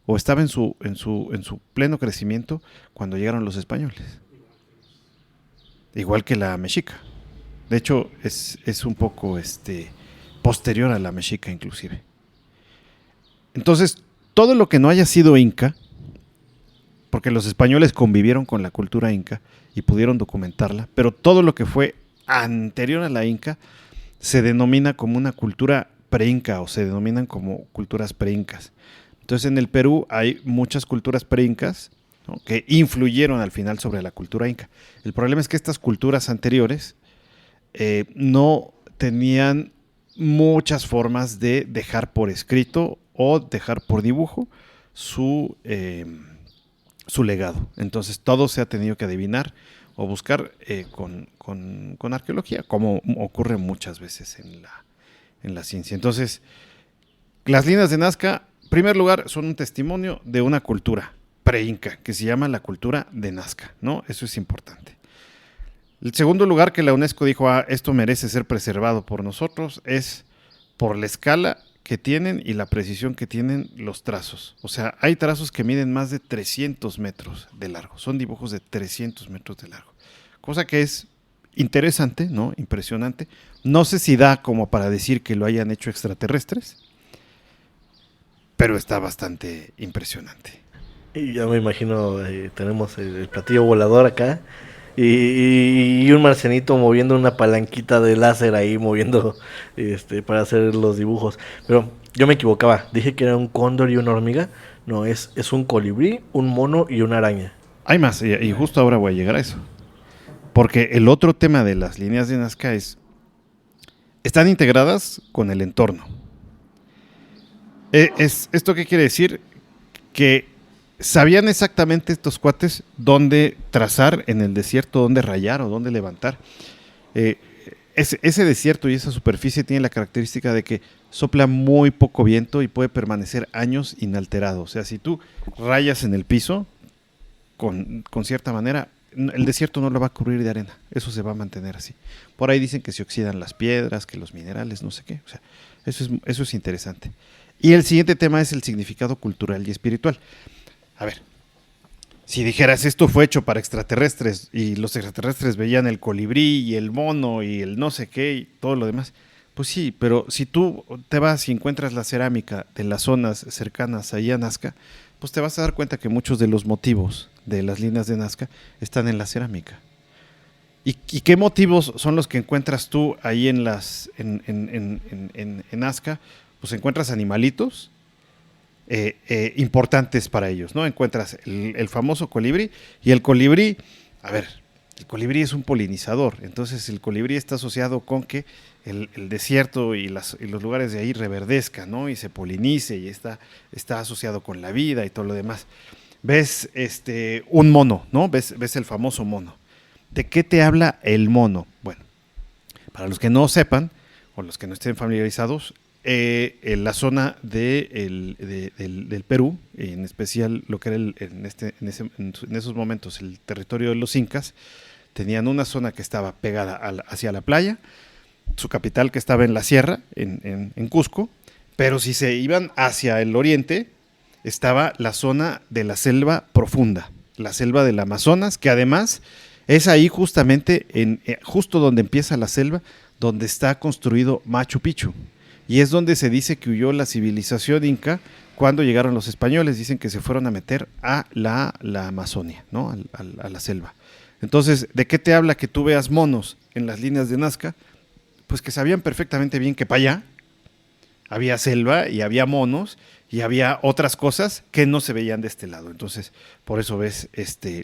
B: o estaba en su pleno crecimiento cuando llegaron los españoles. Igual que la mexica. De hecho, es un poco posterior a la mexica inclusive. Entonces, todo lo que no haya sido inca, porque los españoles convivieron con la cultura inca y pudieron documentarla, pero todo lo que fue anterior a la inca se denomina como una cultura preinca o se denominan como culturas preincas. Entonces en el Perú hay muchas culturas preincas, ¿no? Que influyeron al final sobre la cultura inca. El problema es que estas culturas anteriores no tenían muchas formas de dejar por escrito o dejar por dibujo su legado. Entonces todo se ha tenido que adivinar o buscar con arqueología, como ocurre muchas veces en la ciencia. Entonces, las líneas de Nazca, en primer lugar, son un testimonio de una cultura preinca, que se llama la cultura de Nazca, ¿no? Eso es importante. El segundo lugar que la UNESCO dijo, esto merece ser preservado por nosotros, es por la escala que tienen y la precisión que tienen los trazos. O sea, hay trazos que miden más de 300 metros de largo. Son dibujos de 300 metros de largo. Cosa que es interesante, ¿no? Impresionante. No sé si da como para decir que lo hayan hecho extraterrestres, pero está bastante impresionante.
A: Y ya me imagino, tenemos el platillo volador acá y un marcianito moviendo una palanquita de láser ahí, moviendo para hacer los dibujos. Pero yo me equivocaba, dije que era un cóndor y una hormiga. No, es un colibrí, un mono y una araña.
B: Hay más, y justo ahora voy a llegar a eso. Porque el otro tema de las líneas de Nazca están integradas con el entorno. ¿Esto qué quiere decir? Que sabían exactamente estos cuates dónde trazar en el desierto, dónde rayar o dónde levantar. Ese desierto y esa superficie tiene la característica de que sopla muy poco viento y puede permanecer años inalterado. O sea, si tú rayas en el piso, con cierta manera, el desierto no lo va a cubrir de arena. Eso se va a mantener así. Por ahí dicen que se oxidan las piedras, que los minerales, no sé qué. O sea, eso es interesante. Y el siguiente tema es el significado cultural y espiritual. A ver, si dijeras esto fue hecho para extraterrestres y los extraterrestres veían el colibrí y el mono y el no sé qué y todo lo demás, pues sí, pero si tú te vas y encuentras la cerámica de las zonas cercanas ahí a Nazca, pues te vas a dar cuenta que muchos de los motivos de las líneas de Nazca están en la cerámica. ¿Y qué motivos son los que encuentras tú ahí en Nazca? Pues encuentras animalitos importantes para ellos, ¿no? Encuentras el famoso colibrí, y el colibrí, a ver, el colibrí es un polinizador, entonces el colibrí está asociado con que el desierto y los lugares de ahí reverdezcan, ¿no? Y se polinice, y está asociado con la vida y todo lo demás. Ves un mono, ¿no? Ves el famoso mono. ¿De qué te habla el mono? Bueno, para los que no sepan, o los que no estén familiarizados, en la zona del Perú, en especial lo que era en esos momentos el territorio de los incas, tenían una zona que estaba pegada hacia la playa, su capital que estaba en la sierra, en Cusco, pero si se iban hacia el oriente, estaba la zona de la selva profunda, la selva del Amazonas, que además es ahí justamente, justo donde empieza la selva, donde está construido Machu Picchu. Y es donde se dice que huyó la civilización inca cuando llegaron los españoles. Dicen que se fueron a meter a la Amazonia, ¿no? A la selva. Entonces, ¿de qué te habla que tú veas monos en las líneas de Nazca? Pues que sabían perfectamente bien que para allá había selva y había monos y había otras cosas que no se veían de este lado. Entonces, por eso ves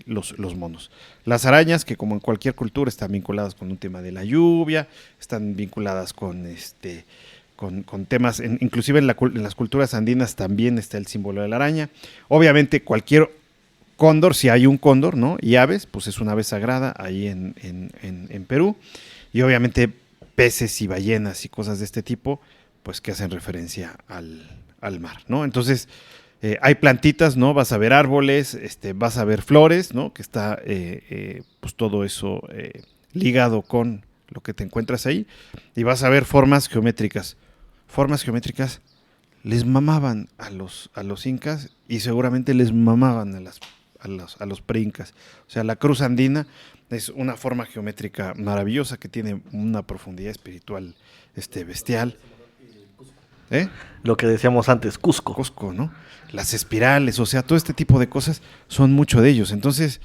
B: los monos. Las arañas, que como en cualquier cultura están vinculadas con un tema de la lluvia, están vinculadas con temas, inclusive en las culturas andinas también está el símbolo de la araña. Obviamente cualquier cóndor, si hay un cóndor, ¿no? Y aves, pues es una ave sagrada ahí en Perú. Y obviamente peces y ballenas y cosas de este tipo, pues que hacen referencia al mar, ¿no? Entonces, hay plantitas, ¿no? Vas a ver árboles, vas a ver flores, ¿no? Que está pues todo eso ligado con lo que te encuentras ahí. Y vas a ver formas geométricas. Formas geométricas les mamaban a los incas, y seguramente les mamaban a los preincas. O sea, la cruz andina es una forma geométrica maravillosa que tiene una profundidad espiritual bestial.
A: Lo que decíamos antes, Cusco.
B: Cusco, ¿no? Las espirales, o sea, todo este tipo de cosas son mucho de ellos. Entonces,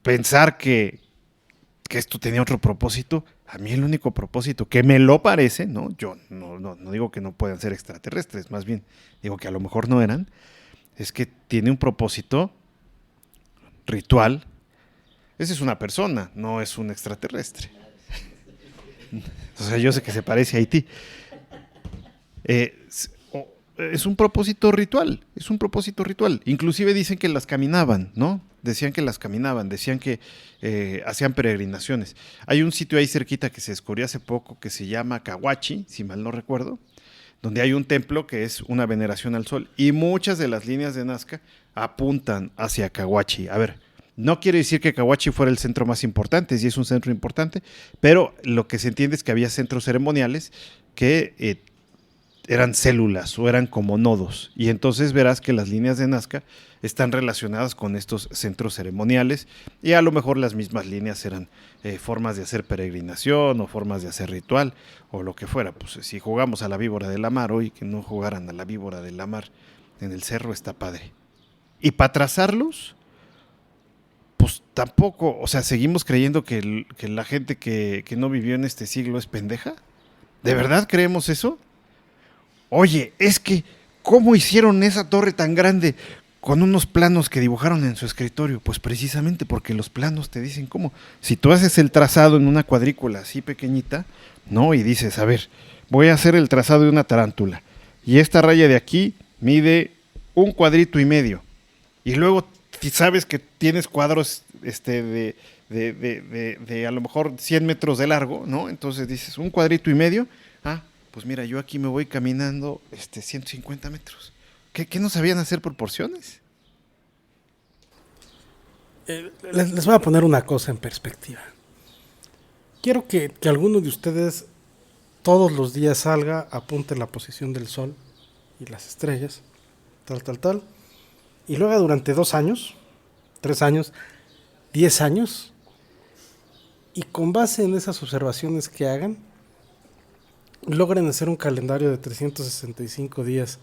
B: pensar que esto tenía otro propósito, a mí el único propósito que me lo parece, ¿no? Yo no digo que no puedan ser extraterrestres, más bien digo que a lo mejor no eran, es que tiene un propósito ritual. Esa es una persona, no es un extraterrestre. O sea, yo sé que se parece a Haití. Es un propósito ritual, Inclusive dicen que las caminaban, ¿no? Decían que hacían peregrinaciones. Hay un sitio ahí cerquita que se descubrió hace poco que se llama Cahuachi, si mal no recuerdo, donde hay un templo que es una veneración al sol, y muchas de las líneas de Nazca apuntan hacia Cahuachi. A ver, no quiere decir que Cahuachi fuera el centro más importante, sí es un centro importante, pero lo que se entiende es que había centros ceremoniales que eran células o eran como nodos. Y entonces verás que las líneas de Nazca están relacionadas con estos centros ceremoniales y a lo mejor las mismas líneas eran formas de hacer peregrinación o formas de hacer ritual o lo que fuera. Pues si jugamos a la víbora de la mar hoy, que no jugaran a la víbora de la mar en el cerro está padre. Y para trazarlos, pues tampoco, o sea, seguimos creyendo que la gente que no vivió en este siglo es pendeja. ¿De verdad creemos eso? Oye, es que, ¿cómo hicieron esa torre tan grande con unos planos que dibujaron en su escritorio? Pues precisamente porque los planos te dicen cómo. Si tú haces el trazado en una cuadrícula así pequeñita, ¿no? Y dices, a ver, voy a hacer el trazado de una tarántula. Y esta raya de aquí mide 1,5 cuadritos. Y luego sabes que tienes cuadros de a lo mejor 100 metros de largo, ¿no? Entonces dices, 1,5 cuadritos. Ah, pues mira, yo aquí me voy caminando 150 metros. ¿Qué no sabían hacer proporciones?
C: Les voy a poner una cosa en perspectiva. Quiero que alguno de ustedes todos los días salga, apunte la posición del sol y las estrellas, tal, y luego durante 2 años, 3 años, 10 años, y con base en esas observaciones que hagan, logren hacer un calendario de 365 días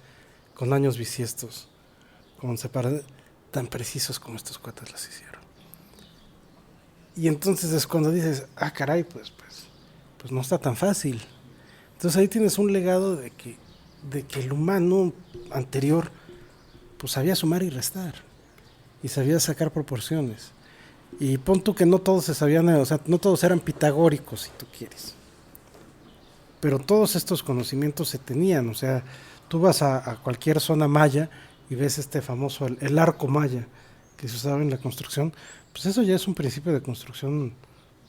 C: con años bisiestos, tan precisos como estos cuates las hicieron. Y entonces es cuando dices, caray, pues no está tan fácil. Entonces ahí tienes un legado de que el humano anterior pues sabía sumar y restar y sabía sacar proporciones. Y pon tú que no todos se sabían, o sea, no todos eran pitagóricos, si tú quieres. Pero todos estos conocimientos se tenían, o sea, tú vas a cualquier zona maya y ves este famoso, el arco maya que se usaba en la construcción, pues eso ya es un principio de construcción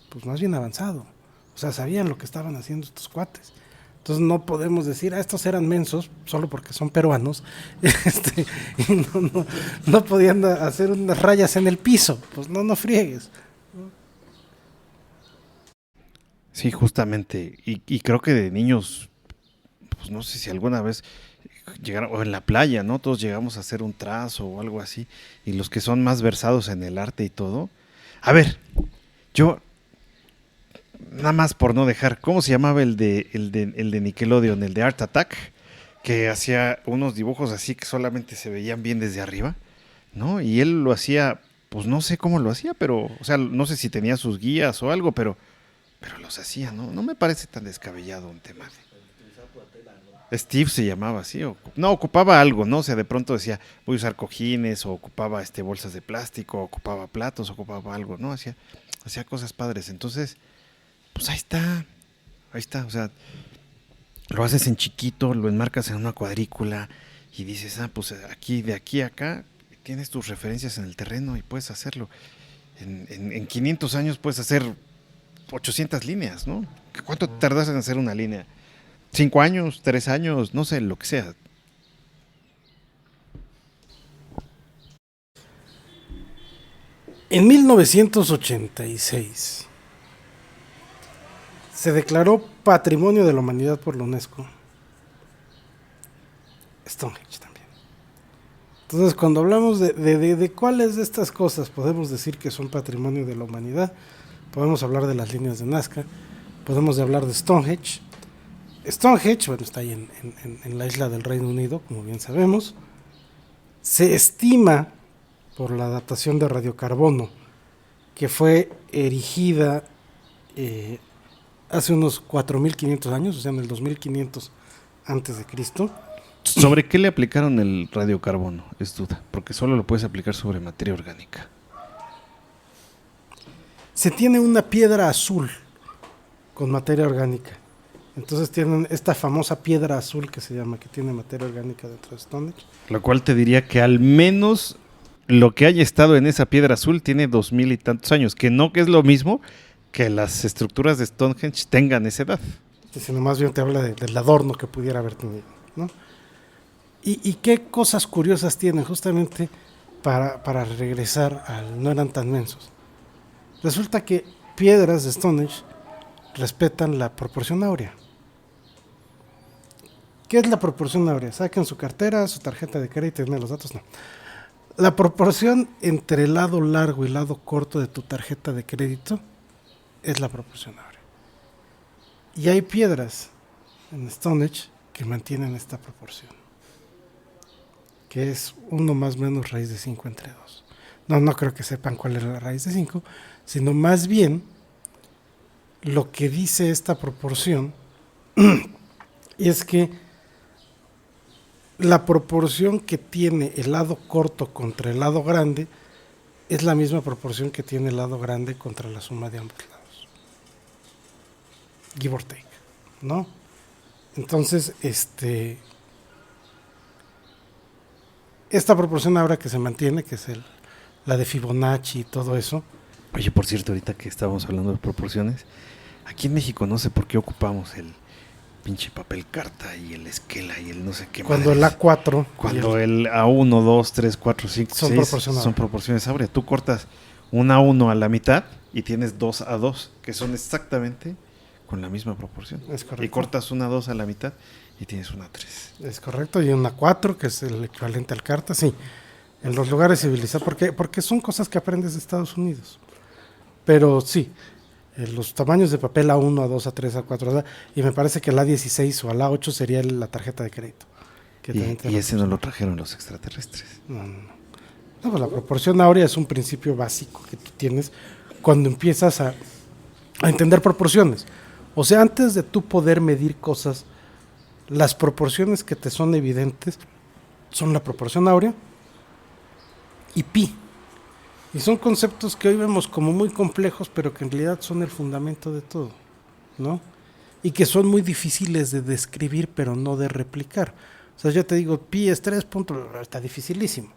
C: pues más bien avanzado. O sea, sabían lo que estaban haciendo estos cuates. Entonces no podemos decir, estos eran mensos solo porque son peruanos, y no podían hacer unas rayas en el piso, pues no friegues.
B: Sí, justamente. Y creo que de niños, pues no sé si alguna vez llegaron, o en la playa, ¿no? Todos llegamos a hacer un trazo o algo así. Y los que son más versados en el arte y todo. A ver, yo, nada más por no dejar, ¿cómo se llamaba el de Nickelodeon? El de Art Attack, que hacía unos dibujos así que solamente se veían bien desde arriba, ¿no? Y él lo hacía, pues no sé cómo lo hacía, pero, o sea, no sé si tenía sus guías o algo, pero los hacía, ¿no? No me parece tan descabellado un tema de... Steve se llamaba así, no, ocupaba algo, ¿no? O sea, de pronto decía, voy a usar cojines, o ocupaba bolsas de plástico, ocupaba platos, ocupaba algo, ¿no? Hacía cosas padres. Entonces, pues ahí está, o sea, lo haces en chiquito, lo enmarcas en una cuadrícula y dices, pues aquí, de aquí a acá, tienes tus referencias en el terreno y puedes hacerlo. En 500 años puedes hacer 800 líneas, ¿no? ¿Cuánto tardas en hacer una línea? 5 años, 3 años, no sé, lo que sea.
C: En 1986 se declaró Patrimonio de la Humanidad por la UNESCO. Stonehenge también. Entonces, cuando hablamos de cuáles de estas cosas podemos decir que son Patrimonio de la Humanidad, podemos hablar de las líneas de Nazca, podemos hablar de Stonehenge. Stonehenge, bueno, está ahí en la isla del Reino Unido, como bien sabemos. Se estima, por la datación de radiocarbono, que fue erigida hace unos 4.500 años, o sea, en el 2500 antes de Cristo.
B: ¿Sobre qué le aplicaron el radiocarbono? Es duda, porque solo lo puedes aplicar sobre materia orgánica.
C: Se tiene una piedra azul con materia orgánica. Entonces tienen esta famosa piedra azul que se llama, que tiene materia orgánica dentro de Stonehenge.
B: Lo cual te diría que al menos lo que haya estado en esa piedra azul tiene 2000 y tantos años, que no que es lo mismo que las estructuras de Stonehenge tengan esa edad.
C: Sino más bien te habla del adorno que pudiera haber tenido, ¿no? ¿Y qué cosas curiosas tienen justamente para regresar al no eran tan mensos? Resulta que piedras de Stonehenge respetan la proporción áurea. ¿Qué es la proporción áurea? Saquen su cartera, su tarjeta de crédito y tienen los datos. No. La proporción entre el lado largo y el lado corto de tu tarjeta de crédito es la proporción áurea. Y hay piedras en Stonehenge que mantienen esta proporción, que es 1 más menos raíz de 5 entre 2. No creo que sepan cuál es la raíz de 5, sino más bien lo que dice esta proporción es que la proporción que tiene el lado corto contra el lado grande es la misma proporción que tiene el lado grande contra la suma de ambos lados. Give or take, ¿no? Entonces, esta proporción ahora que se mantiene, que es la de Fibonacci y todo eso.
B: Oye, por cierto, ahorita que estábamos hablando de proporciones, aquí en México no sé por qué ocupamos el pinche papel carta y el esquela y el no sé qué.
C: Cuando
B: madres.
C: el A4
B: Cuando el A1, 2, 3, 4, 5,
C: son
B: 6
C: proporcionales.
B: son proporciones áureas. Tú cortas un A1 a la mitad y tienes 2 A2, que son exactamente con la misma proporción.
C: Es correcto.
B: Y cortas una 2 a la mitad y tienes una 3.
C: Es correcto, y una 4, que es el equivalente al carta, sí. En los lugares civilizados, porque son cosas que aprendes de Estados Unidos. Pero sí, los tamaños de papel A1, A2, A3, A4, y me parece que el A16 o el A8 sería la tarjeta de crédito. Que también
B: Y ese no lo trajeron los extraterrestres.
C: No, pues la proporción áurea es un principio básico que tú tienes cuando empiezas a entender proporciones. O sea, antes de tú poder medir cosas, las proporciones que te son evidentes son la proporción áurea y pi. Y son conceptos que hoy vemos como muy complejos, pero que en realidad son el fundamento de todo, ¿no? Y que son muy difíciles de describir, pero no de replicar. O sea, yo te digo, pi es 3 puntos, está dificilísimo.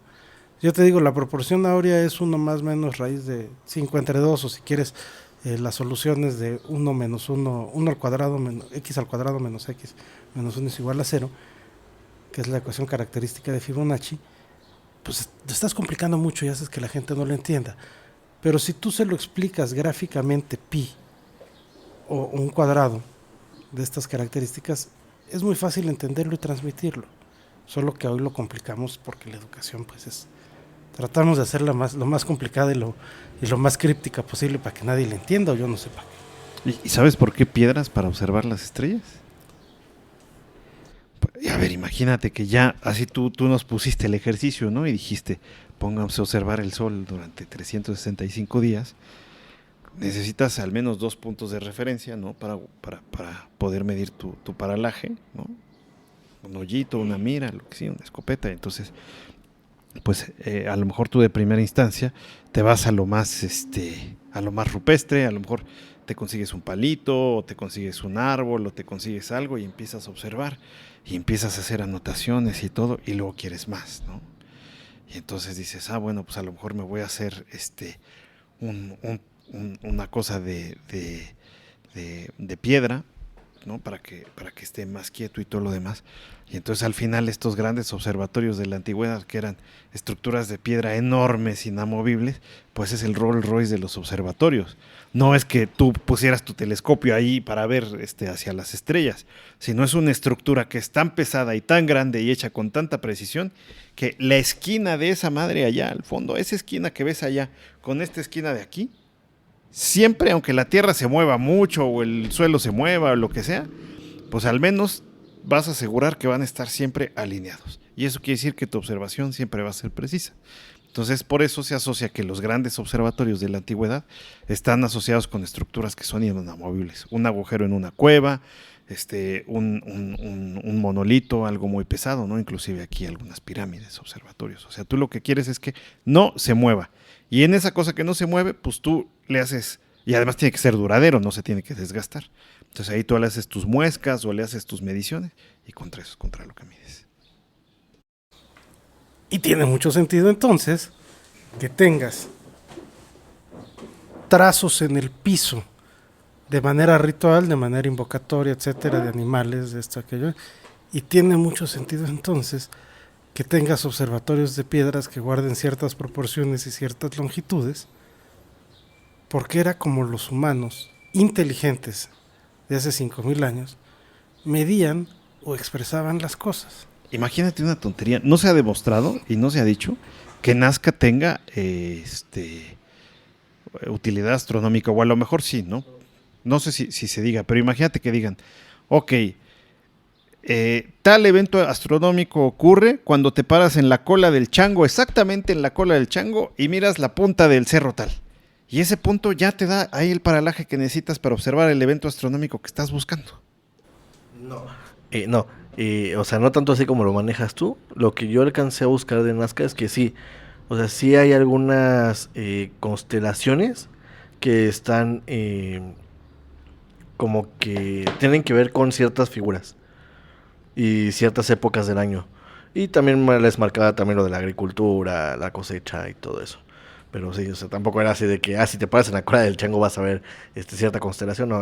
C: Yo te digo, la proporción áurea es 1 más menos raíz de 5 entre 2, o si quieres, las soluciones de 1 menos 1, 1 al cuadrado menos x al cuadrado menos x menos 1 es igual a 0, que es la ecuación característica de Fibonacci. Pues te estás complicando mucho y haces que la gente no lo entienda. Pero si tú se lo explicas gráficamente pi o un cuadrado de estas características, es muy fácil entenderlo y transmitirlo. Solo que hoy lo complicamos porque la educación pues es... Tratamos de hacerla lo más complicada y lo más críptica posible para que nadie la entienda o yo no sepa.
B: ¿Y sabes por qué piedras para observar las estrellas? A ver, imagínate que ya así tú nos pusiste el ejercicio, ¿no? Y dijiste, pónganse a observar el sol durante 365 días. Necesitas al menos 2 puntos de referencia, ¿no? Para poder medir tu paralaje, ¿no? Un hoyito, una mira, lo que sea, una escopeta. Entonces, pues a lo mejor tú de primera instancia te vas a lo más rupestre, a lo mejor te consigues un palito, o te consigues un árbol, o te consigues algo y empiezas a observar y empiezas a hacer anotaciones y todo, y luego quieres más, ¿no? Y entonces dices, bueno, pues a lo mejor me voy a hacer una cosa de piedra, ¿no? Para que esté más quieto y todo lo demás. Y entonces al final estos grandes observatorios de la antigüedad, que eran estructuras de piedra enormes, inamovibles, pues es el Rolls Royce de los observatorios. No es que tú pusieras tu telescopio ahí para ver hacia las estrellas, sino es una estructura que es tan pesada y tan grande y hecha con tanta precisión que la esquina de esa madre allá al fondo, esa esquina que ves allá con esta esquina de aquí, siempre, aunque la tierra se mueva mucho o el suelo se mueva o lo que sea, pues al menos vas a asegurar que van a estar siempre alineados. Y eso quiere decir que tu observación siempre va a ser precisa. Entonces, por eso se asocia que los grandes observatorios de la antigüedad están asociados con estructuras que son inamovibles. Un agujero en una cueva, un monolito, algo muy pesado, ¿no? Inclusive aquí algunas pirámides, observatorios. O sea, tú lo que quieres es que no se mueva. Y en esa cosa que no se mueve, pues tú le haces, y además tiene que ser duradero, no se tiene que desgastar. Entonces ahí tú le haces tus muescas o le haces tus mediciones y contra eso es contra lo que mides.
C: Y tiene mucho sentido entonces que tengas trazos en el piso de manera ritual, de manera invocatoria, etcétera, de animales, de esto, aquello. Y tiene mucho sentido entonces que tengas observatorios de piedras que guarden ciertas proporciones y ciertas longitudes, porque era como los humanos inteligentes de hace 5,000 años medían o expresaban las cosas.
B: Imagínate una tontería. No se ha demostrado y no se ha dicho que Nazca tenga utilidad astronómica, o a lo mejor sí, ¿no? No sé si se diga, pero imagínate que digan, ok, tal evento astronómico ocurre cuando te paras en la cola del chango, exactamente en la cola del chango, y miras la punta del cerro tal. Y ese punto ya te da ahí el paralaje que necesitas para observar el evento astronómico que estás buscando.
A: No, o sea, no tanto así como lo manejas tú. Lo que yo alcancé a buscar de Nazca es que sí, o sea, sí hay algunas constelaciones que están como que tienen que ver con ciertas figuras y ciertas épocas del año. Y también les marcaba también lo de la agricultura, la cosecha y todo eso. Pero sí, o sea, tampoco era así de que, si te paras en la cola del chango vas a ver cierta constelación. No,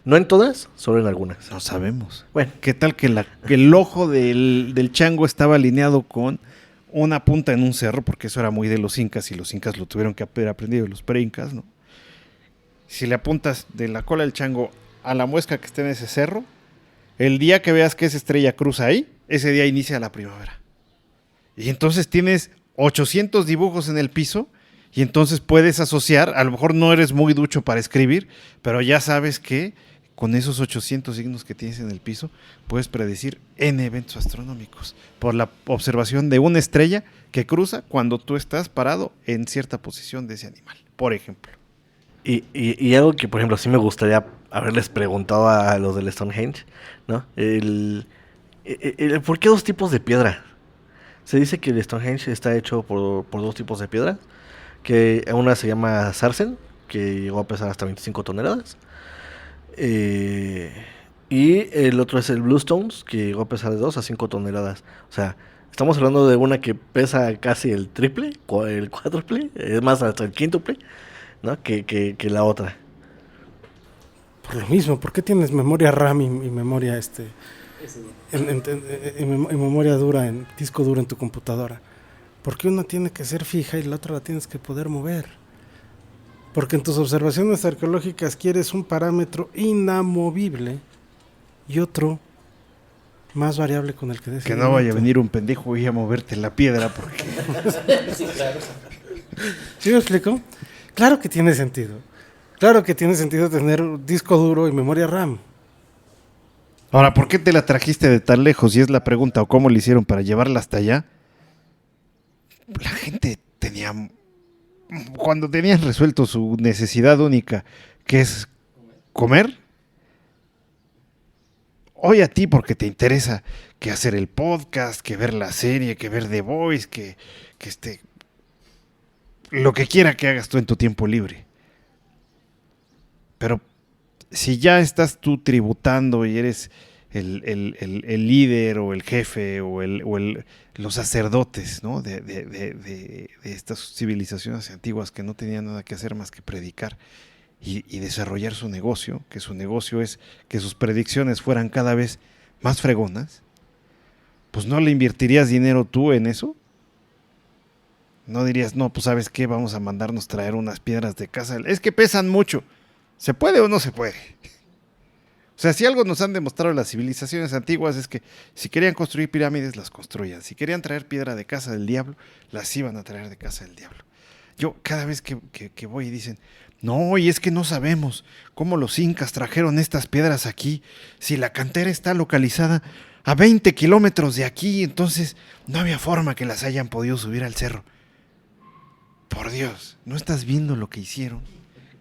A: no en todas, solo en algunas.
B: No sabemos.
A: Bueno,
B: ¿Qué tal que el ojo del chango estaba alineado con una punta en un cerro? Porque eso era muy de los incas y los incas lo tuvieron que haber aprendido de los preincas, ¿no? Si le apuntas de la cola del chango a la muesca que esté en ese cerro, el día que veas que esa estrella cruza ahí, ese día inicia la primavera. Y entonces tienes 800 dibujos en el piso y entonces puedes asociar, a lo mejor no eres muy ducho para escribir, pero ya sabes que con esos 800 signos que tienes en el piso puedes predecir N eventos astronómicos por la observación de una estrella que cruza cuando tú estás parado en cierta posición de ese animal, por ejemplo.
A: y algo que, por ejemplo, sí me gustaría haberles preguntado a los del Stonehenge, ¿no? ¿Por qué dos tipos de piedra? Se dice que el Stonehenge está hecho por dos tipos de piedra, que una se llama Sarsen, que llegó a pesar hasta 25 toneladas, y el otro es el Bluestones, que llegó a pesar de 2 a 5 toneladas. O sea, estamos hablando de una que pesa casi el triple, el cuádruple, es más, hasta el quíntuple, ¿no? que la otra.
C: Por lo mismo, ¿por qué tienes memoria RAM y memoria y memoria dura, en disco duro en tu computadora? Porque una tiene que ser fija y la otra la tienes que poder mover. Porque en tus observaciones arqueológicas quieres un parámetro inamovible y otro más variable con el que des.
B: Que no vaya a venir un pendejo y a moverte la piedra porque...
D: Sí, claro.
C: ¿Sí me explico? Claro que tiene sentido. Claro que tiene sentido tener disco duro y memoria RAM.
B: Ahora, ¿por qué te la trajiste de tan lejos? Y es la pregunta, ¿o cómo le hicieron para llevarla hasta allá? La gente tenía... Cuando tenían resuelto su necesidad única, que es comer, hoy a ti porque te interesa que hacer el podcast, que ver la serie, que ver The Voice, que lo que quiera que hagas tú en tu tiempo libre. Pero si ya estás tú tributando y eres el líder o el jefe o los sacerdotes, ¿no? de estas civilizaciones antiguas que no tenían nada que hacer más que predicar y desarrollar su negocio, que su negocio es que sus predicciones fueran cada vez más fregonas, pues ¿no le invertirías dinero tú en eso? ¿No dirías, no, pues sabes qué, vamos a mandarnos traer unas piedras de casa? Es que pesan mucho. ¿Se puede o no se puede? O sea, si algo nos han demostrado las civilizaciones antiguas es que si querían construir pirámides, las construían. Si querían traer piedra de casa del diablo, las iban a traer de casa del diablo. Yo cada vez que voy y dicen, no, y es que no sabemos cómo los incas trajeron estas piedras aquí. Si la cantera está localizada a 20 kilómetros de aquí, entonces no había forma que las hayan podido subir al cerro. Por Dios, ¿no estás viendo lo que hicieron?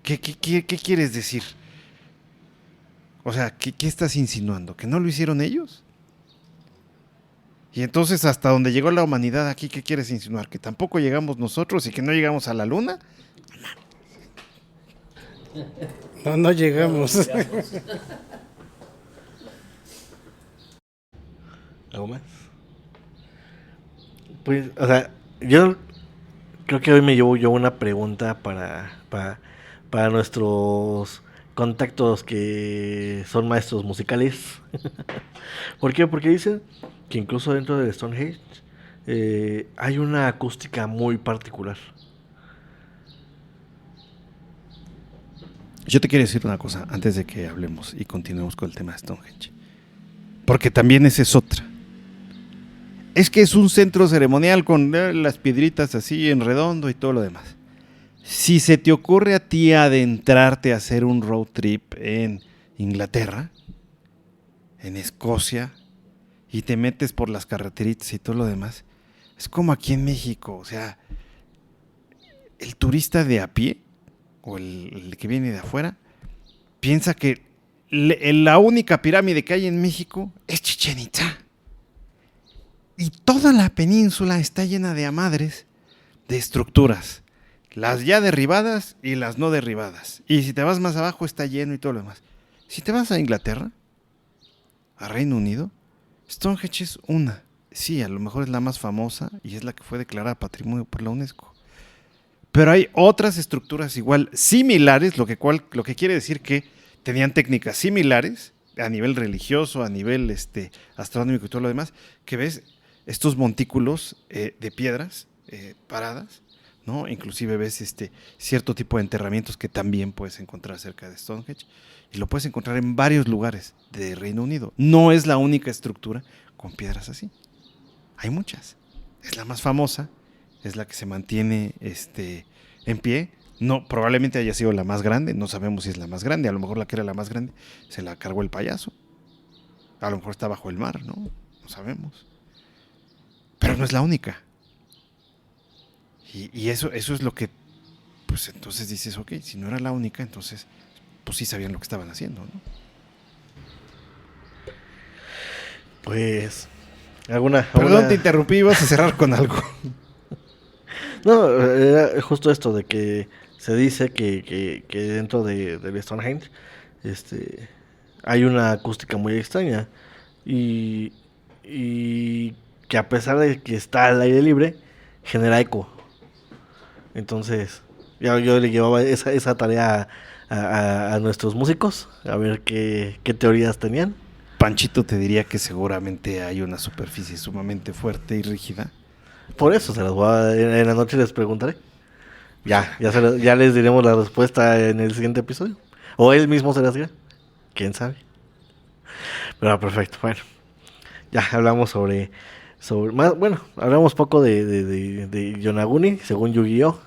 B: ¿Qué quieres decir? O sea, ¿qué estás insinuando? ¿Que no lo hicieron ellos? Y entonces, hasta donde llegó la humanidad aquí, ¿qué quieres insinuar? ¿Que tampoco llegamos nosotros y que no llegamos a la luna?
C: No llegamos.
A: ¿Algo más? Pues, o sea, yo creo que hoy me llevo yo una pregunta para nuestros contactos que son maestros musicales. ¿Por qué? Porque dicen que incluso dentro del Stonehenge hay una acústica muy particular.
B: Yo te quiero decir una cosa antes de que hablemos y continuemos con el tema de Stonehenge. Porque también esa es otra. Es que es un centro ceremonial con las piedritas así en redondo y todo lo demás. Si se te ocurre a ti adentrarte a hacer un road trip en Inglaterra, en Escocia, y te metes por las carreteritas y todo lo demás, es como aquí en México. O sea, el turista de a pie, o el que viene de afuera, piensa que la única pirámide que hay en México es Chichén Itzá. Y toda la península está llena de amadres de estructuras. Las ya derribadas y las no derribadas. Y si te vas más abajo está lleno y todo lo demás. Si te vas a Inglaterra, a Reino Unido, Stonehenge es una. Sí, a lo mejor es la más famosa y es la que fue declarada patrimonio por la UNESCO. Pero hay otras estructuras igual similares, lo que quiere decir que tenían técnicas similares a nivel religioso, a nivel astronómico y todo lo demás, que ves estos montículos de piedras paradas, ¿no? Inclusive ves cierto tipo de enterramientos que también puedes encontrar cerca de Stonehenge, y lo puedes encontrar en varios lugares de Reino Unido. No es la única estructura con piedras así. Hay muchas. Es la más famosa, es la que se mantiene en pie. No, probablemente haya sido la más grande, no sabemos si es la más grande, a lo mejor la que era la más grande se la cargó el payaso. A lo mejor está bajo el mar, ¿no? No sabemos. Pero no es la única. Y eso es lo que, pues entonces dices, ok, si no era la única, entonces, pues sí sabían lo que estaban haciendo, ¿no?
A: Pues,
B: Perdón, te interrumpí, ibas a cerrar con algo.
A: No, era justo esto de que se dice que dentro del Stonehenge hay una acústica muy extraña y que a pesar de que está al aire libre, genera eco. Entonces, yo le llevaba esa tarea a nuestros músicos, a ver qué teorías tenían.
B: Panchito te diría que seguramente hay una superficie sumamente fuerte y rígida.
A: Por eso se las voy en la noche les preguntaré. Ya les diremos la respuesta en el siguiente episodio. O él mismo se las dirá. ¿Quién sabe? Pero perfecto, bueno. Ya hablamos sobre más, bueno, hablamos poco de Yonaguni, según Yu-Gi-Oh,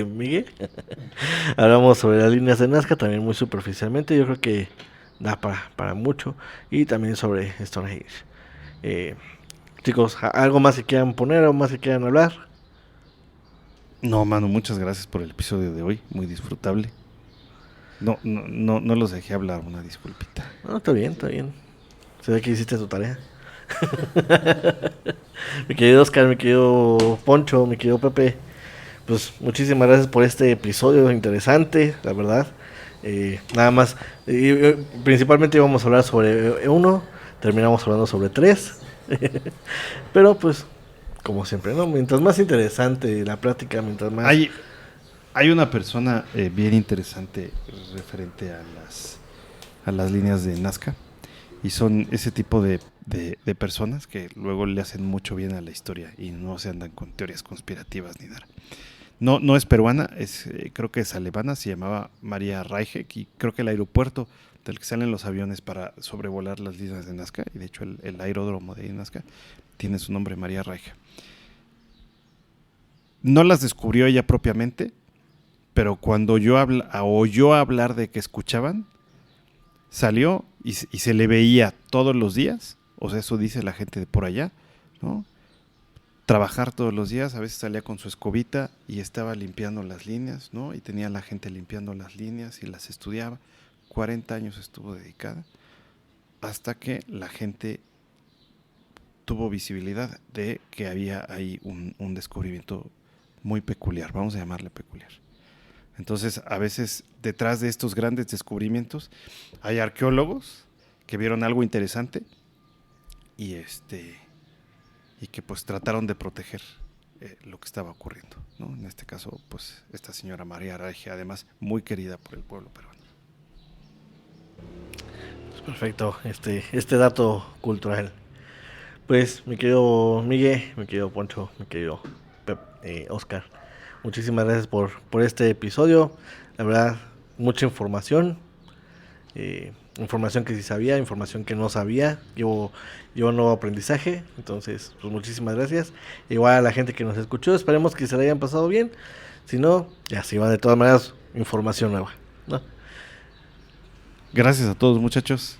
A: Miguel. Hablamos sobre las líneas de Nazca, también muy superficialmente. Yo creo que da para mucho. Y también sobre Stonehenge. Chicos, ¿algo más que quieran poner o más que quieran hablar?
B: No, mano, muchas gracias por el episodio de hoy, muy disfrutable. No los dejé hablar, una disculpita.
A: No, está bien. Se ve que hiciste tu tarea. Mi querido Oscar, mi querido Poncho, mi querido Pepe, pues muchísimas gracias por este episodio interesante, la verdad. Nada más, principalmente íbamos a hablar sobre uno, terminamos hablando sobre 3. Pero pues, como siempre, ¿no? Mientras más interesante la plática, mientras más...
B: Hay una persona bien interesante referente a las líneas de Nazca, y son ese tipo de personas que luego le hacen mucho bien a la historia y no se andan con teorías conspirativas ni nada. No es peruana, creo que es alemana, se llamaba María Reichek, y creo que el aeropuerto del que salen los aviones para sobrevolar las líneas de Nazca, y de hecho el aeródromo de Nazca tiene su nombre, María Reichek. No las descubrió ella propiamente, pero cuando oyó hablar de que escuchaban, salió y se le veía todos los días, o sea, eso dice la gente de por allá, ¿no? Trabajar todos los días, a veces salía con su escobita y estaba limpiando las líneas, ¿no? Y tenía a la gente limpiando las líneas y las estudiaba. 40 años estuvo dedicada, hasta que la gente tuvo visibilidad de que había ahí un descubrimiento muy peculiar, vamos a llamarle peculiar. Entonces, a veces detrás de estos grandes descubrimientos hay arqueólogos que vieron algo interesante y que pues trataron de proteger lo que estaba ocurriendo, ¿no? En este caso, pues esta señora María Reiche, además muy querida por el pueblo peruano.
A: Perfecto, este dato cultural. Pues, mi querido Miguel, mi querido Poncho, mi querido Oscar, muchísimas gracias por este episodio. La verdad, mucha información. información que sí sabía, información que no sabía, llevo nuevo aprendizaje, entonces pues muchísimas gracias. Igual a la gente que nos escuchó, esperemos que se la hayan pasado bien, si no, ya se va de todas maneras información nueva, ¿no?
B: Gracias a todos, muchachos.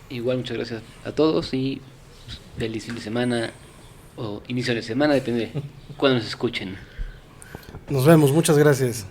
D: Igual muchas gracias a todos y pues, feliz fin de semana o inicio de semana, depende de cuándo nos escuchen.
C: Nos vemos, muchas gracias.